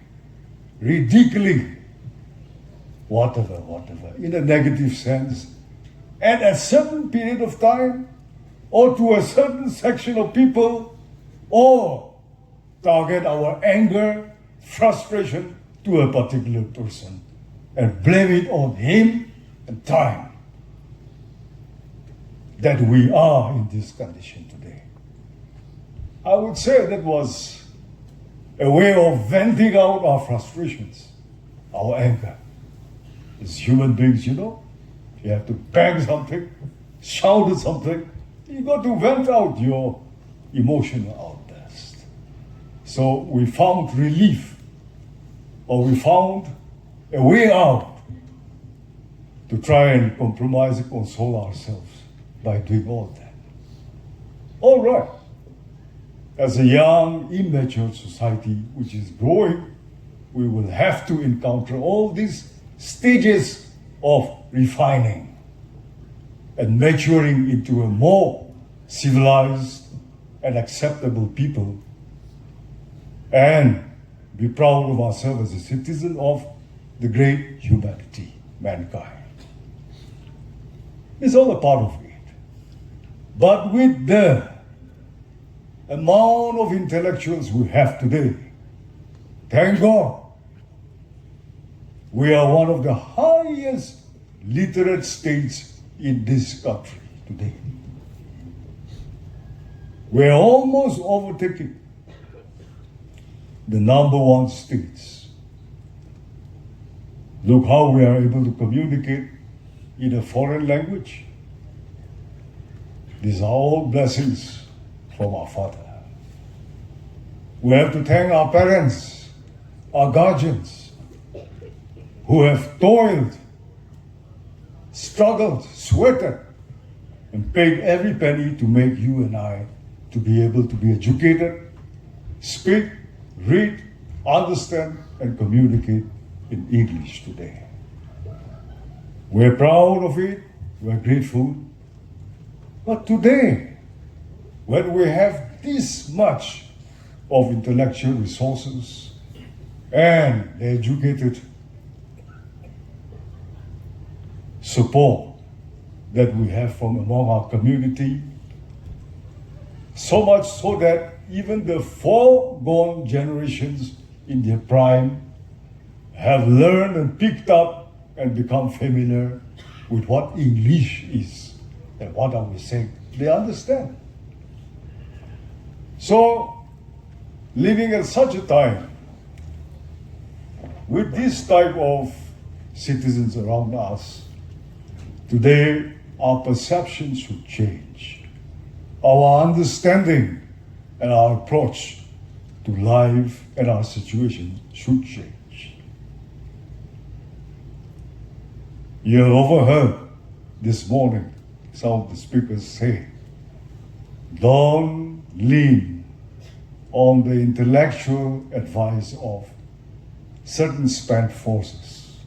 ridiculing, whatever, in a negative sense. And at a certain period of time, or to a certain section of people, or target our anger, frustration to a particular person, and blame it on him and time that we are in this condition today. I would say that was a way of venting out our frustrations, our anger. As human beings, you have to bang something, shout at something, you got to vent out your emotional outburst. So we found relief, or we found a way out to try and compromise and console ourselves by doing all that. All right. As a young, immature society which is growing, we will have to encounter all these stages of refining and maturing into a more civilized and acceptable people, and be proud of ourselves as a citizen of the great humanity, mankind. It's all a part of it. But with the amount of intellectuals we have today, thank God, We are one of the highest literate states in this country today. We're almost overtaking the #1 states. Look how we are able to communicate in a foreign language. These are all blessings from our Father. We have to thank our parents, our guardians, who have toiled, struggled, sweated, and paid every penny to make you and I to be able to be educated, speak, read, understand, and communicate in English today. We're proud of it, we're grateful. But today, when we have this much of intellectual resources and the educated support that we have from among our community, so much so that even the foregone generations in their prime have learned and picked up and become familiar with what English is and what are we saying. They understand. So, living at such a time, with this type of citizens around us, today our perception should change. Our understanding and our approach to life and our situation should change. You have overheard this morning some of the speakers say, don't lean on the intellectual advice of certain spent forces.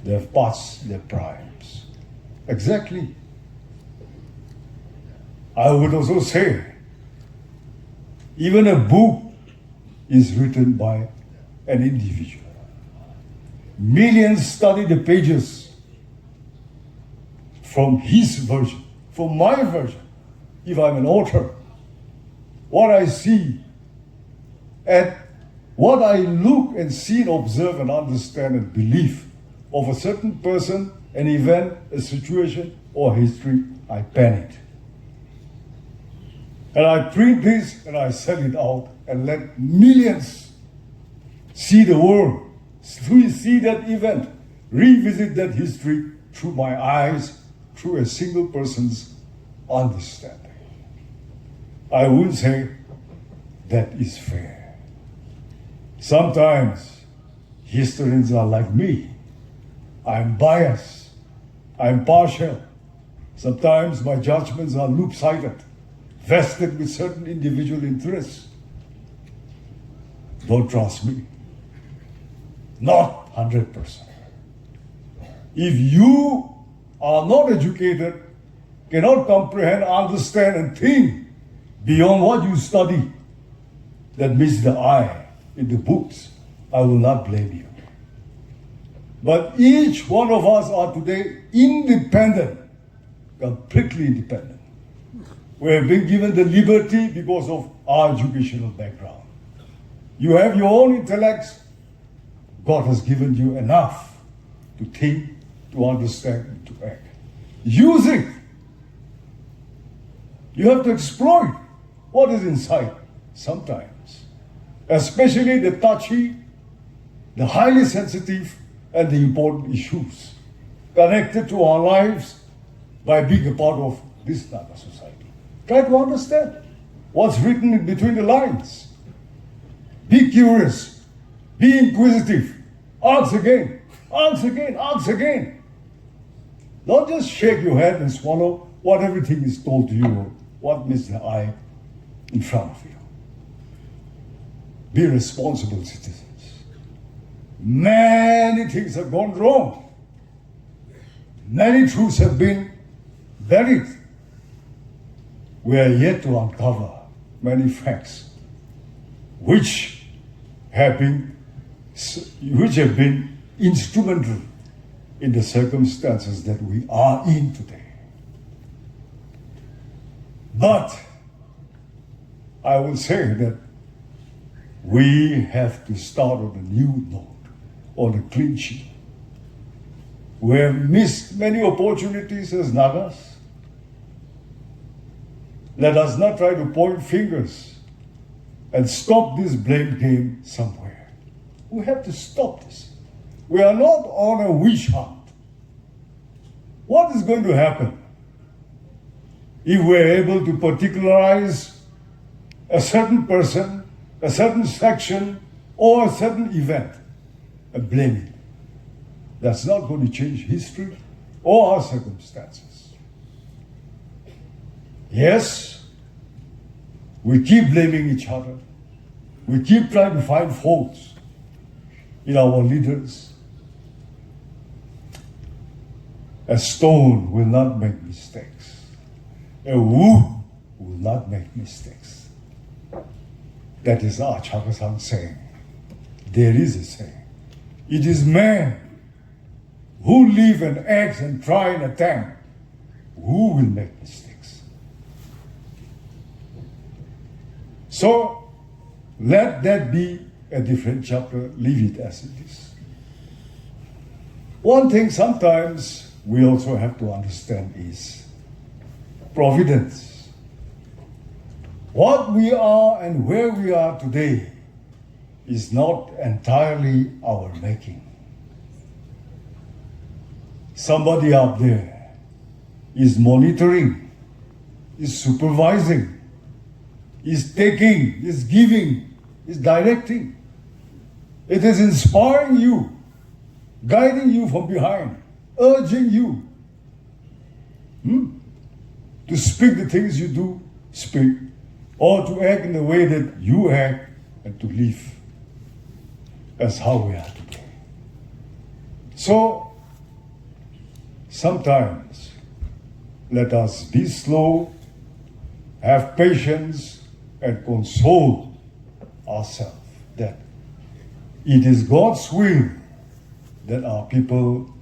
They have passed their primes. Exactly. I would also say, even a book is written by an individual. Millions study the pages from his version, from my version, if I'm an author. What I see and what I look and see and observe and understand and believe of a certain person, an event, a situation, or history, I pen it. And I print this and I sell it out and let millions see the world, see that event, revisit that history through my eyes, through a single person's understanding. I would say that is fair. Sometimes historians are like me. I'm biased. I'm partial. Sometimes my judgments are loop-sided, vested with certain individual interests. Don't trust me. Not 100%. If you are not educated, cannot comprehend, understand, and think beyond what you study, that meets the eye in the books, I will not blame you. But each one of us are today independent, completely independent. We have been given the liberty because of our educational background. You have your own intellects. God has given you enough to think, to understand, and to act. Use it. You have to exploit what is inside sometimes, especially the touchy, the highly sensitive, and the important issues connected to our lives by being a part of this Naga society. Try to understand what's written in between the lines. Be curious, be inquisitive, ask again, ask again, ask again. Don't just shake your head and swallow what everything is told to you or what meets the eye in front of you. Be responsible citizens. Many things have gone wrong. Many truths have been buried. We are yet to uncover many facts which have been instrumental in the circumstances that we are in today. But I will say that we have to start on a new note, on a clean sheet. We have missed many opportunities as Nagas. Let us not try to point fingers and stop this blame game somewhere. We have to stop this. We are not on a witch hunt. What is going to happen if we are able to particularize a certain person, a certain section, or a certain event and blame it? That's not going to change history or our circumstances. Yes, we keep blaming each other. We keep trying to find faults in our leaders. A stone will not make mistakes. A wood will not make mistakes. That is our Chakhesang saying. There is a saying. It is man who live and act and try and attempt who will make mistakes. So let that be a different chapter. Leave it as it is. One thing sometimes we also have to understand is providence. What we are and where we are today is not entirely our making. Somebody up there is monitoring, is supervising, is taking, is giving, is directing. It is inspiring you, guiding you from behind, urging you to speak the things you do speak, or to act in the way that you act, and to live as how we are today. So, sometimes let us be slow, have patience, and console ourselves that it is God's will that our people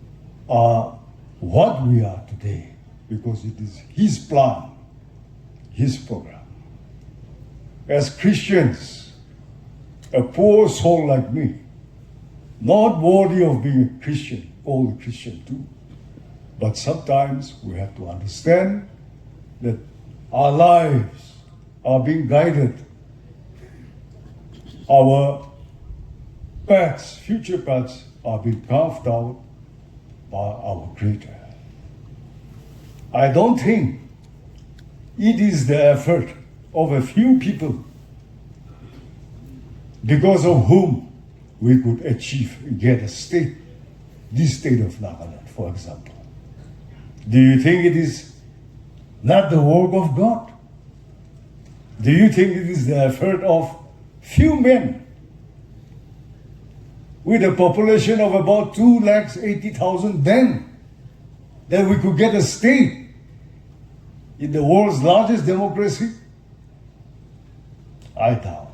are what we are today, because it is His plan, His program. As Christians, a poor soul like me, not worthy of being a Christian, called a Christian too, but sometimes we have to understand that our lives are being guided. Our paths, future paths, are being carved out by our Creator. I don't think it is the effort of a few people because of whom we could achieve and get a state, this state of Nagaland, for example. Do you think it is not the work of God? Do you think it is the effort of few men with a population of about 280,000 then that we could get a state in the world's largest democracy? I doubt.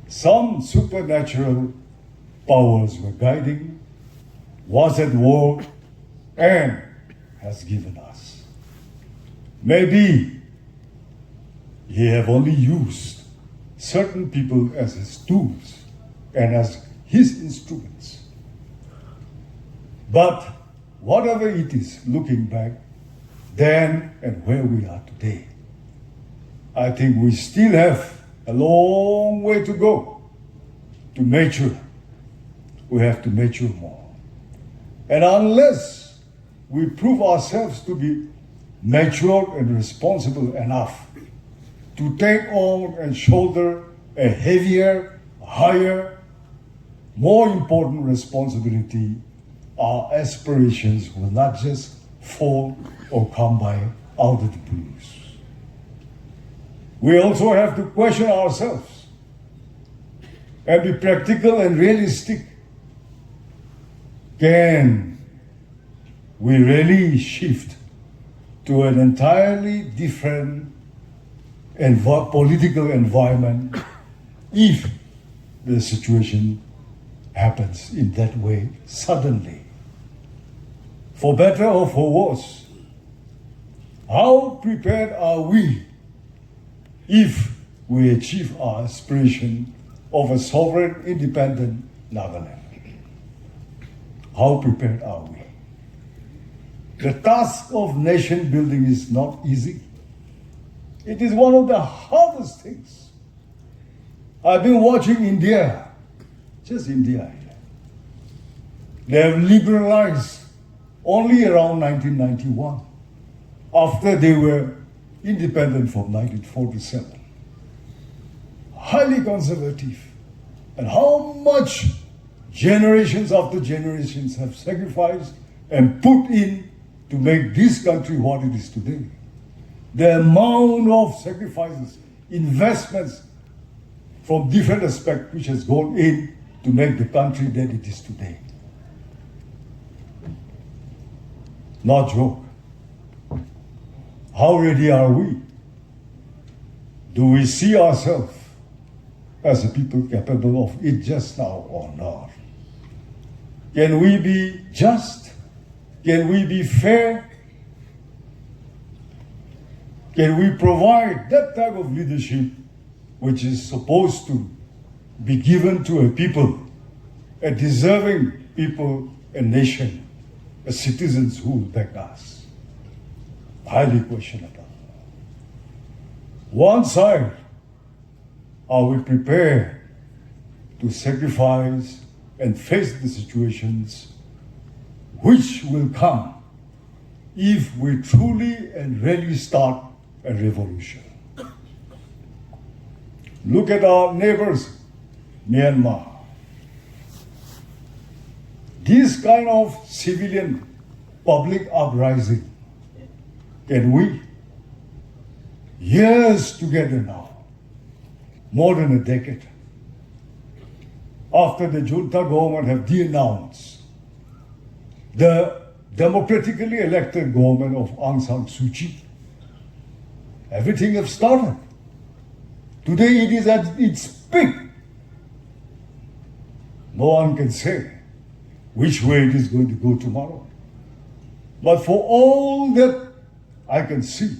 Some supernatural powers were guiding, was at work, and has given us. Maybe He have only used certain people as His tools and as His instruments. But whatever it is, looking back, then and where we are today, I think we still have a long way to go to mature. We have to mature more. And unless we prove ourselves to be mature and responsible enough to take on and shoulder a heavier, higher, more important responsibility, our aspirations will not just fall or come by out of the blues. We also have to question ourselves and be practical and realistic. Can we really shift to an entirely different political environment if the situation happens in that way suddenly? For better or for worse, how prepared are we if we achieve our aspiration of a sovereign, independent Nagaland? How prepared are we? The task of nation building is not easy. It is one of the hardest things. I've been watching India, just India here. They have liberalized only around 1991, after they were independent from 1947. Highly conservative. And how much generations after generations have sacrificed and put in to make this country what it is today. The amount of sacrifices, investments from different aspects which has gone in to make the country that it is today. Not joke. How ready are we? Do we see ourselves as a people capable of it just now or not? Can we be just? Can we be fair? Can we provide that type of leadership which is supposed to be given to a people, a deserving people, a nation, a citizens who will back us? Highly questionable. One side, are we prepared to sacrifice and face the situations which will come if we truly and really start a revolution? Look at our neighbors, Myanmar. This kind of civilian public uprising, can we, years together now, more than a decade, after the junta government have denounced the democratically elected government of Aung San Suu Kyi, everything has started. Today it is at its peak. No one can say which way it is going to go tomorrow. But for all that I can see,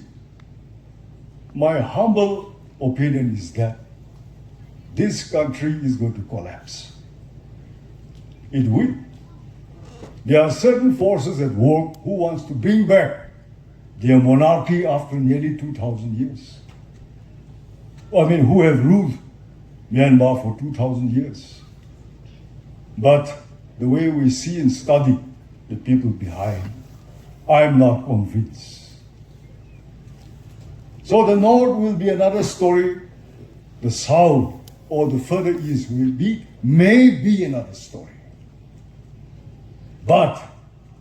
my humble opinion is that this country is going to collapse. It will. There are certain forces at work who wants to bring back their monarchy after nearly 2,000 years. Who have ruled Myanmar for 2,000 years. But the way we see and study the people behind, I'm not convinced. So the North will be another story, the South or the further East may be another story. But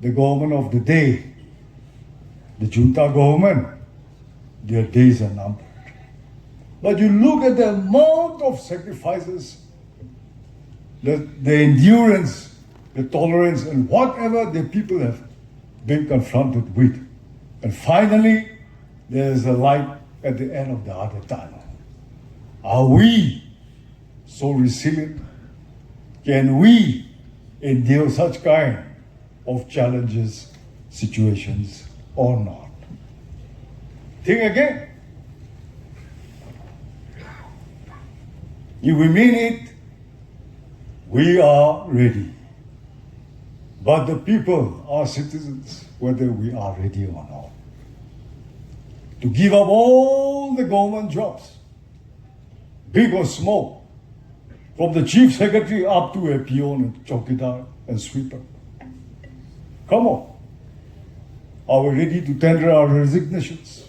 the government of the day, the junta government, their days are numbered. But you look at the amount of sacrifices, the endurance, the tolerance, and whatever the people have been confronted with. And finally, there is a light at the end of the other tunnel. Are we so resilient? Can we endure such kind of challenges, situations, or not? Think again. If we mean it, we are ready. But the people are citizens, whether we are ready or not. To give up all the government jobs, big or small, from the chief secretary up to a peon and chowkidar and sweeper. Come on. Are we ready to tender our resignations?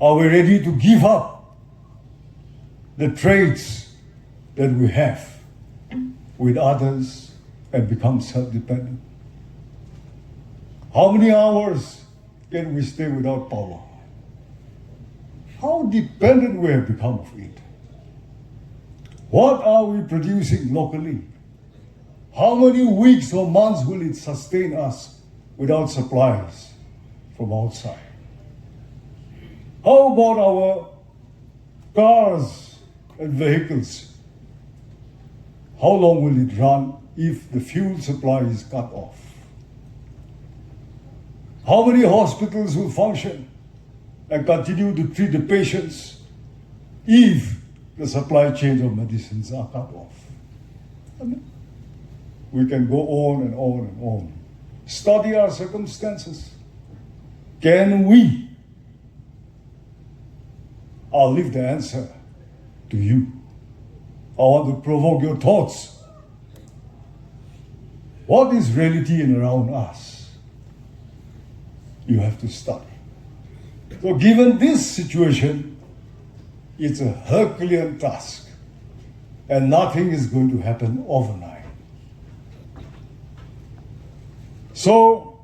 Are we ready to give up the trades that we have with others and become self-dependent? How many hours can we stay without power? How dependent we have become of it? What are we producing locally? How many weeks or months will it sustain us without supplies from outside? How about our cars and vehicles? How long will it run if the fuel supply is cut off? How many hospitals will function and continue to treat the patients if the supply chain of medicines are cut off? we can go on and on and on. Study our circumstances. Can we? I'll leave the answer to you. I want to provoke your thoughts. What is reality in around us? You have to study. So given this situation, it's a Herculean task, and nothing is going to happen overnight. So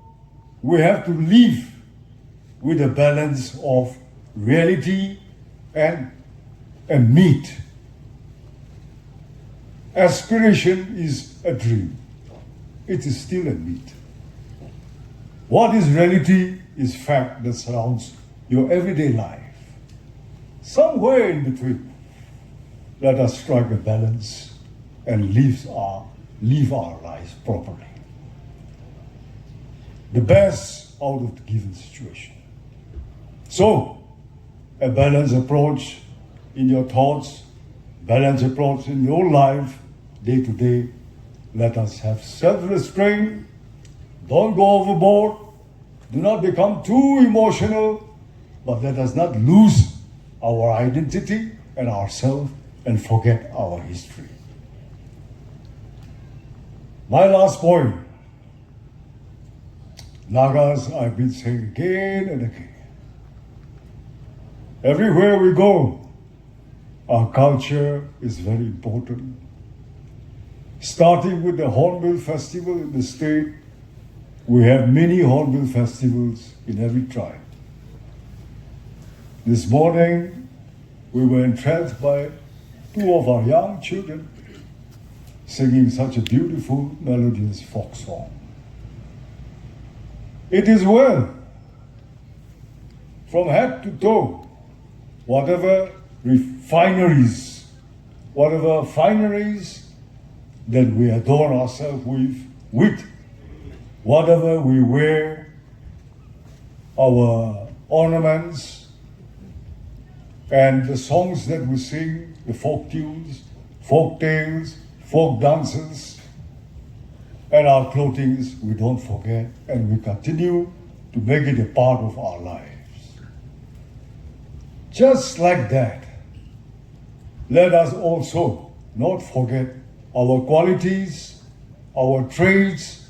we have to live with a balance of reality and a myth. Aspiration is a dream. It is still a myth. What is reality is fact that surrounds your everyday life. Somewhere in between, let us strike a balance and live our lives properly. The best out of the given situation. So, a balanced approach in your thoughts, balanced approach in your life, day to day. Let us have self-restraint. Don't go overboard. Do not become too emotional, but let us not lose our identity and ourselves and forget our history. My last point. Nagas, I've been saying again and again. Everywhere we go, our culture is very important. Starting with the Hornbill Festival in the state, we have many Hornbill festivals in every tribe. This morning, we were entranced by two of our young children singing such a beautiful, melodious folk song. It is well, from head to toe, whatever fineries that we adorn ourselves with, whatever we wear, our ornaments, and the songs that we sing, the folk tunes, folk tales, folk dances, and our clothing, we don't forget, and we continue to make it a part of our lives. Just like that, let us also not forget our qualities, our traits,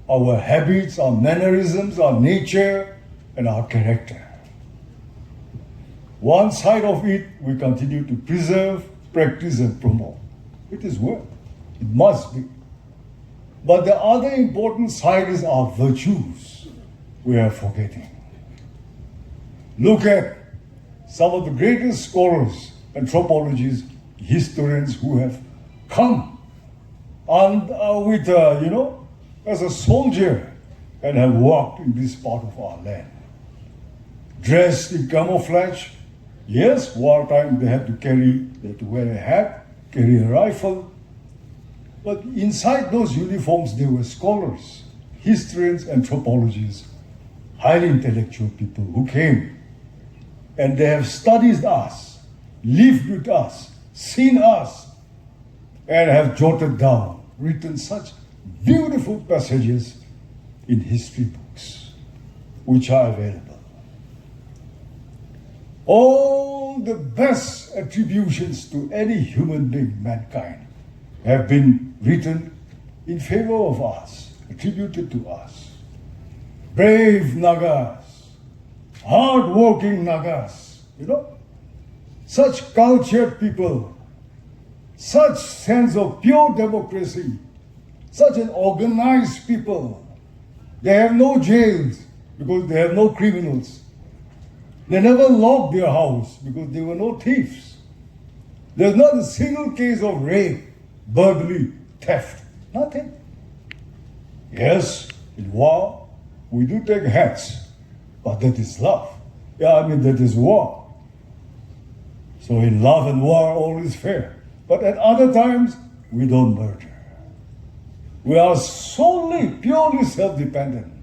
our habits, our mannerisms, our nature, and our character. One side of it we continue to preserve, practice, and promote. It is work. It must be. But the other important side is our virtues we are forgetting. Look at some of the greatest scholars, anthropologists, historians who have come and as a soldier and have walked in this part of our land. Dressed in camouflage. Yes, wartime they had to wear a hat, carry a rifle. But inside those uniforms they were scholars, historians, anthropologists, highly intellectual people who came. And they have studied us, lived with us, seen us, and have jotted down, written such beautiful passages in history books, which are available. All the best attributions to any human being, mankind, have been written in favor of us, attributed to us. Brave Nagas, hard-working Nagas, such cultured people, such sense of pure democracy, such an organized people. They have no jails because they have no criminals. They never locked their house because there were no thieves. There's not a single case of rape, burglary, theft, nothing. Yes, in war, we do take hats, but that is love. That is war. So in love and war, all is fair. But at other times, we don't murder. We are solely, purely self-dependent.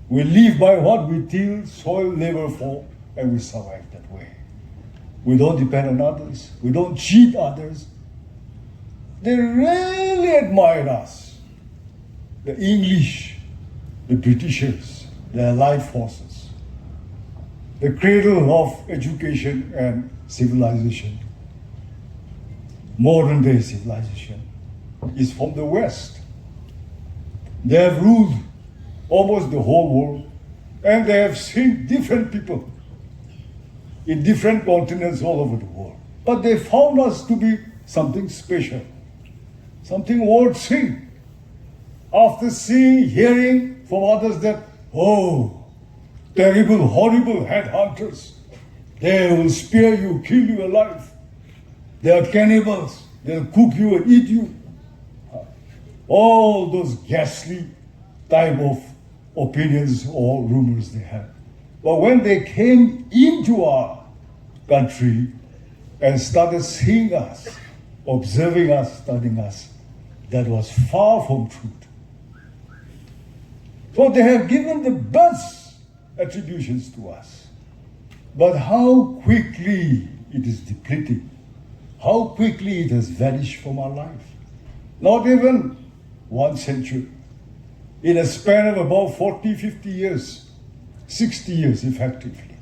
We live by what we till, soil, labor for, and we survive that way. We don't depend on others. We don't cheat others. They really admire us. the English, the Britishers, the Allied forces. The cradle of education and civilization, modern day civilization, is from the West. They have ruled almost the whole world, and they have seen different people in different continents all over the world. But they found us to be something special, something worth seeing. After seeing, hearing from others that, oh, terrible, horrible headhunters, they will spear you, kill you alive. They are cannibals, they'll cook you and eat you. All those ghastly type of opinions or rumors they had. But when they came into our country and started seeing us, observing us, studying us, that was far from truth. So they have given the best attributions to us. But how quickly it is depleting, how quickly it has vanished from our life. Not even 1 century. In a span of about 40, 50 years, 60 years effectively,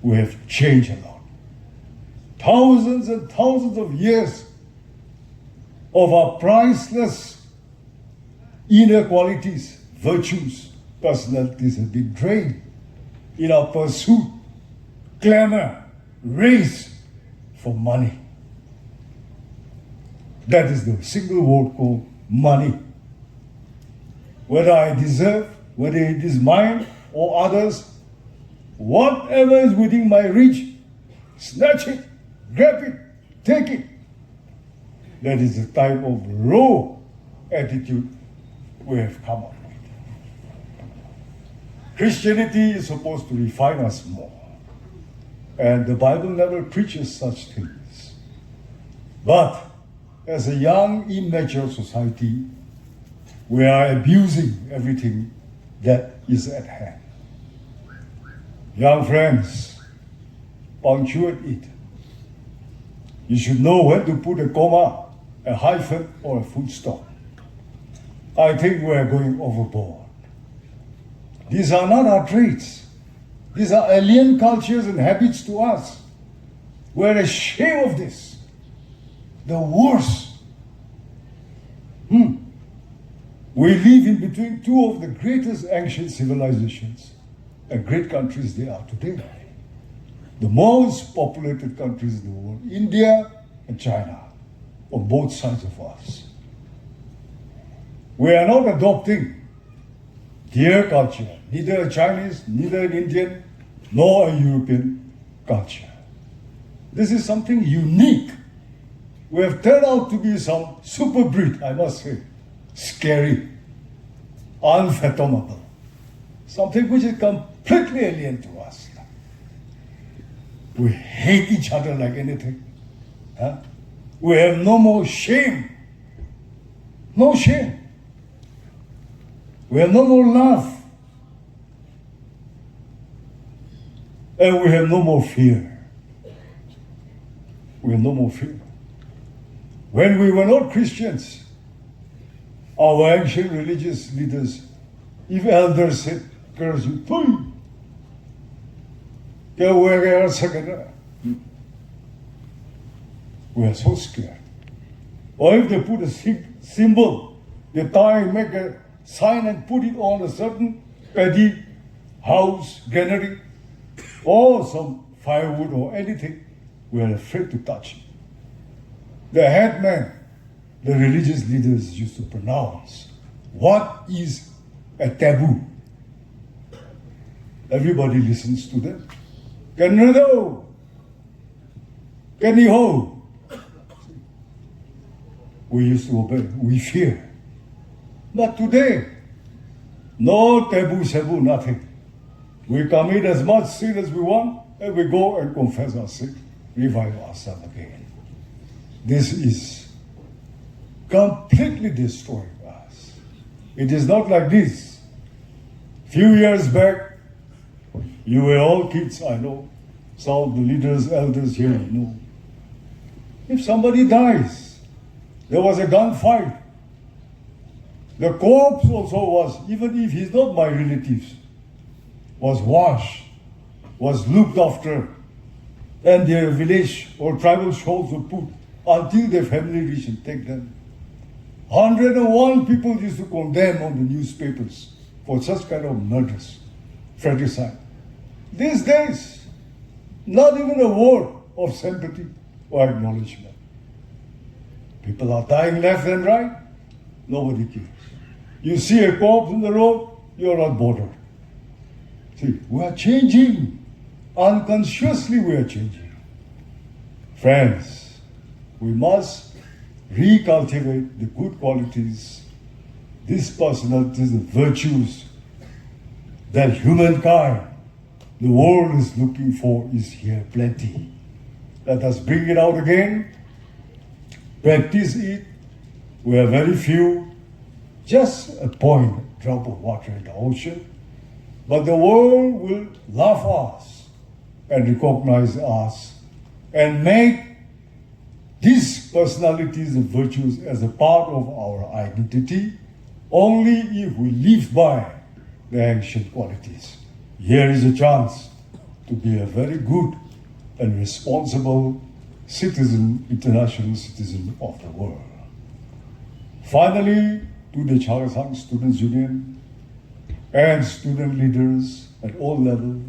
we have changed a lot. Thousands and thousands of years of our priceless inner qualities, virtues, personalities have been drained in our pursuit, clamor, race for money. That is the single word called money. Whether I deserve, whether it is mine or others, whatever is within my reach, snatch it, grab it, take it. That is the type of raw attitude we have come up with. Christianity is supposed to refine us more. And the Bible never preaches such things. But as a young, immature society, we are abusing everything that is at hand. Young friends, punctuate it. You should know when to put a comma, a hyphen, or a full stop. I think we are going overboard. These are not our traits. These are alien cultures and habits to us. We're ashamed of this. The worst. We live in between two of the greatest ancient civilizations and great countries they are today. The most populated countries in the world, India and China, on both sides of us. We are not adopting their culture, neither a Chinese, neither an Indian, nor a European culture. This is something unique. We have turned out to be some super breed, I must say. Scary, unfathomable, something which is completely alien to us. We hate each other like anything. We have no more shame. No shame. We have no more love. And we have no more fear. We have no more fear. When we were not Christians, our ancient religious leaders, if elders said, "Curse you," we are so scared. Or if they put a symbol, they tie, make a sign and put it on a certain paddy, house, granary, or some firewood or anything, we are afraid to touch it. The headman, the religious leaders used to pronounce what is a taboo. Everybody listens to them. Kanado, Kaniho. We used to obey, we fear. But today, no taboo, sabu, nothing. We commit as much sin as we want, and we go and confess our sin, revive ourselves again. This is completely destroying us. It is not like this. Few years back, you were all kids, I know. Some of the leaders, elders here, know. If somebody dies, there was a gunfight. The corpse also was, even if he's not my relatives, was washed, was looked after, and their village or tribal shows were put until their family reached and take them. 101 people used to condemn on the newspapers for such kind of murders, fratricide. These days, not even a word of sympathy or acknowledgement. People are dying left and right, nobody cares. You see a corpse on the road, you're not bothered. See, we are changing. Unconsciously we are changing. Friends, we must recultivate the good qualities, these personalities, the virtues that humankind, the world is looking for is here plenty. Let us bring it out again, practice it. We are very few, just a drop of water in the ocean, but the world will love us and recognize us and make these personalities and virtues as a part of our identity only if we live by the ancient qualities. Here is a chance to be a very good and responsible citizen, international citizen of the world. Finally, to the Chakhesang Students Union and student leaders at all levels,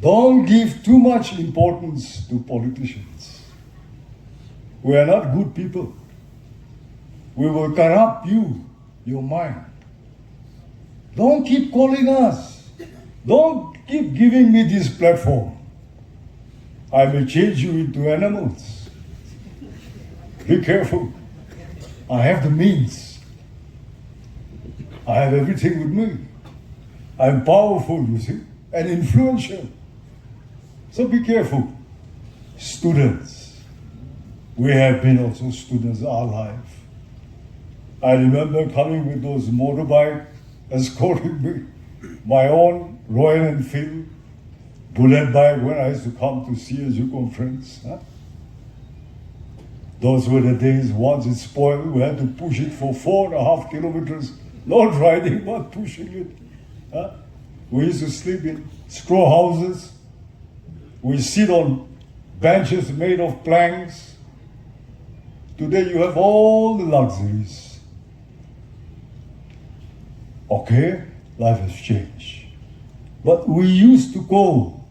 don't give too much importance to politicians. We are not good people. We will corrupt your mind. Don't keep calling us. Don't keep giving me this platform. I may change you into animals. Be careful. I have the means. I have everything with me. I'm powerful, you see, and influential. So be careful. Students, we have been also students our life. I remember coming with those motorbike escorting me, my own Royal Enfield bullet bike when I used to come to CSU conference. Those were the days, once it's spoiled, we had to push it for 4.5 kilometers, not riding, but pushing it. We used to sleep in straw houses. We sit on benches made of planks. Today you have all the luxuries. Okay, life has changed. But we used to call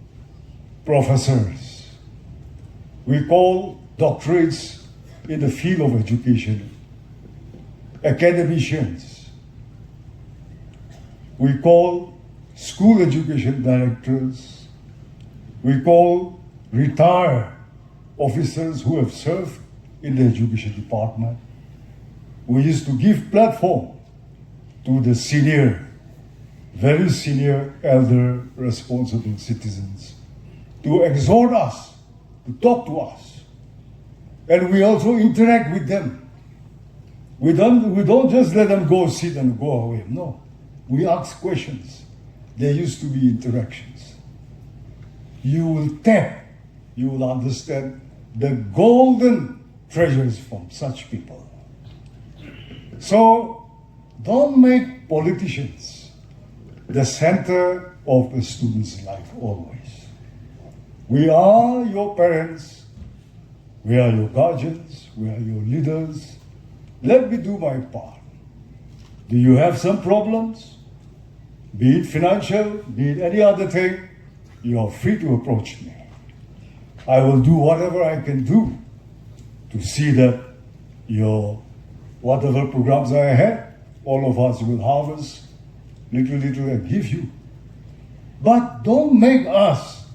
professors. We call doctorates in the field of education academicians. We call school education directors. We call retired officers who have served in the education department. We used to give platform to the senior, very senior, elder, responsible citizens to exhort us, to talk to us. And we also interact with them. We don't just let them go sit and go away. No, we ask questions. There used to be interactions. You will tap, you will understand the golden treasures from such people. So don't make politicians the center of a student's life always. We are your parents, we are your guardians, we are your leaders. Let me do my part. Do you have some problems? Be it financial, be it any other thing, you are free to approach me. I will do whatever I can do to see that your whatever programs I had, all of us will harvest little and give you. But don't make us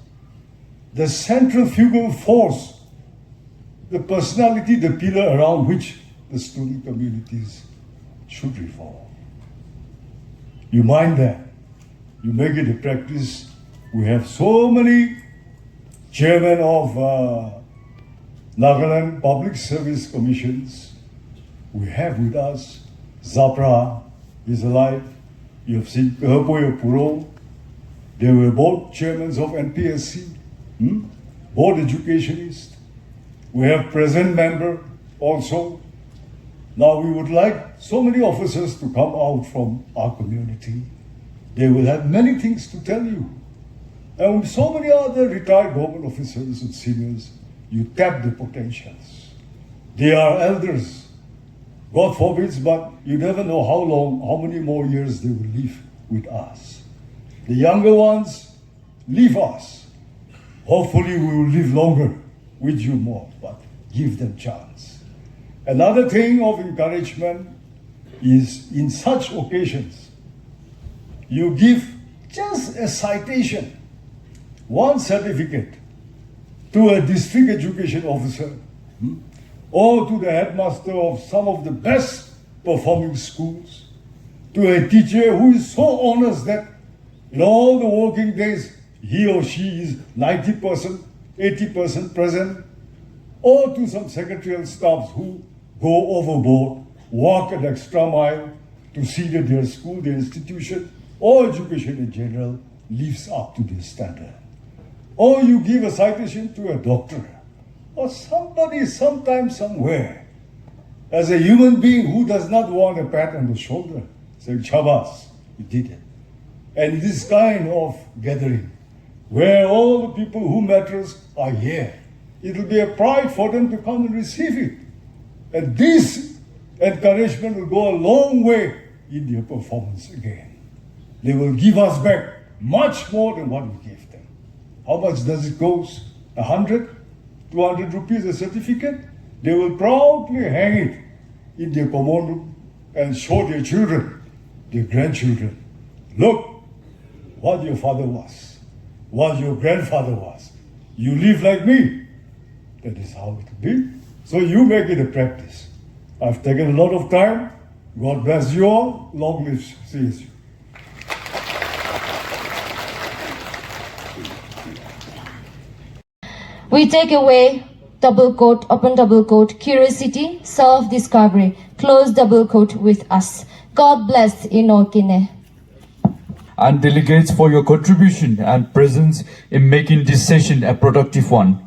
the centrifugal force, the personality, the pillar around which the student communities should revolve. You mind that. You make it a practice. We have so many chairmen of Nagaland Public Service Commissions. We have with us Zapra is alive. You have seen Kehapoyo Puro. They were both chairmen of NPSC, both educationists. We have present member also. Now we would like so many officers to come out from our community. They will have many things to tell you. And so many other retired government officers and seniors, you tap the potentials. They are elders. God forbids, but you never know how long, how many more years they will live with us. The younger ones, leave us. Hopefully we will live longer with you more, but give them chance. Another thing of encouragement is in such occasions, you give just a citation, one certificate to a district education officer or to the headmaster of some of the best performing schools, to a teacher who is so honest that in all the working days, he or she is 90%, 80% present, or to some secretarial staffs who go overboard, walk an extra mile to see that their school, their institution, or education in general lives up to their standard. Or you give a citation to a doctor, or somebody sometime somewhere, as a human being who does not want a pat on the shoulder, saying, Chabas, you did it. And this kind of gathering, where all the people who matters are here, it will be a pride for them to come and receive it. And this encouragement will go a long way in their performance again. They will give us back much more than what we gave them. How much does it cost? 100, 200 rupees a certificate? They will proudly hang it in their command room and show their children, their grandchildren. Look what your father was, what your grandfather was. You live like me. That is how it will be. So you make it a practice. I've taken a lot of time. God bless you all. Long live CSU.
We take away double quote, open double quote, curiosity, self-discovery, close double quote with us. God bless Inokine.
And delegates for your contribution and presence in making this session a productive one.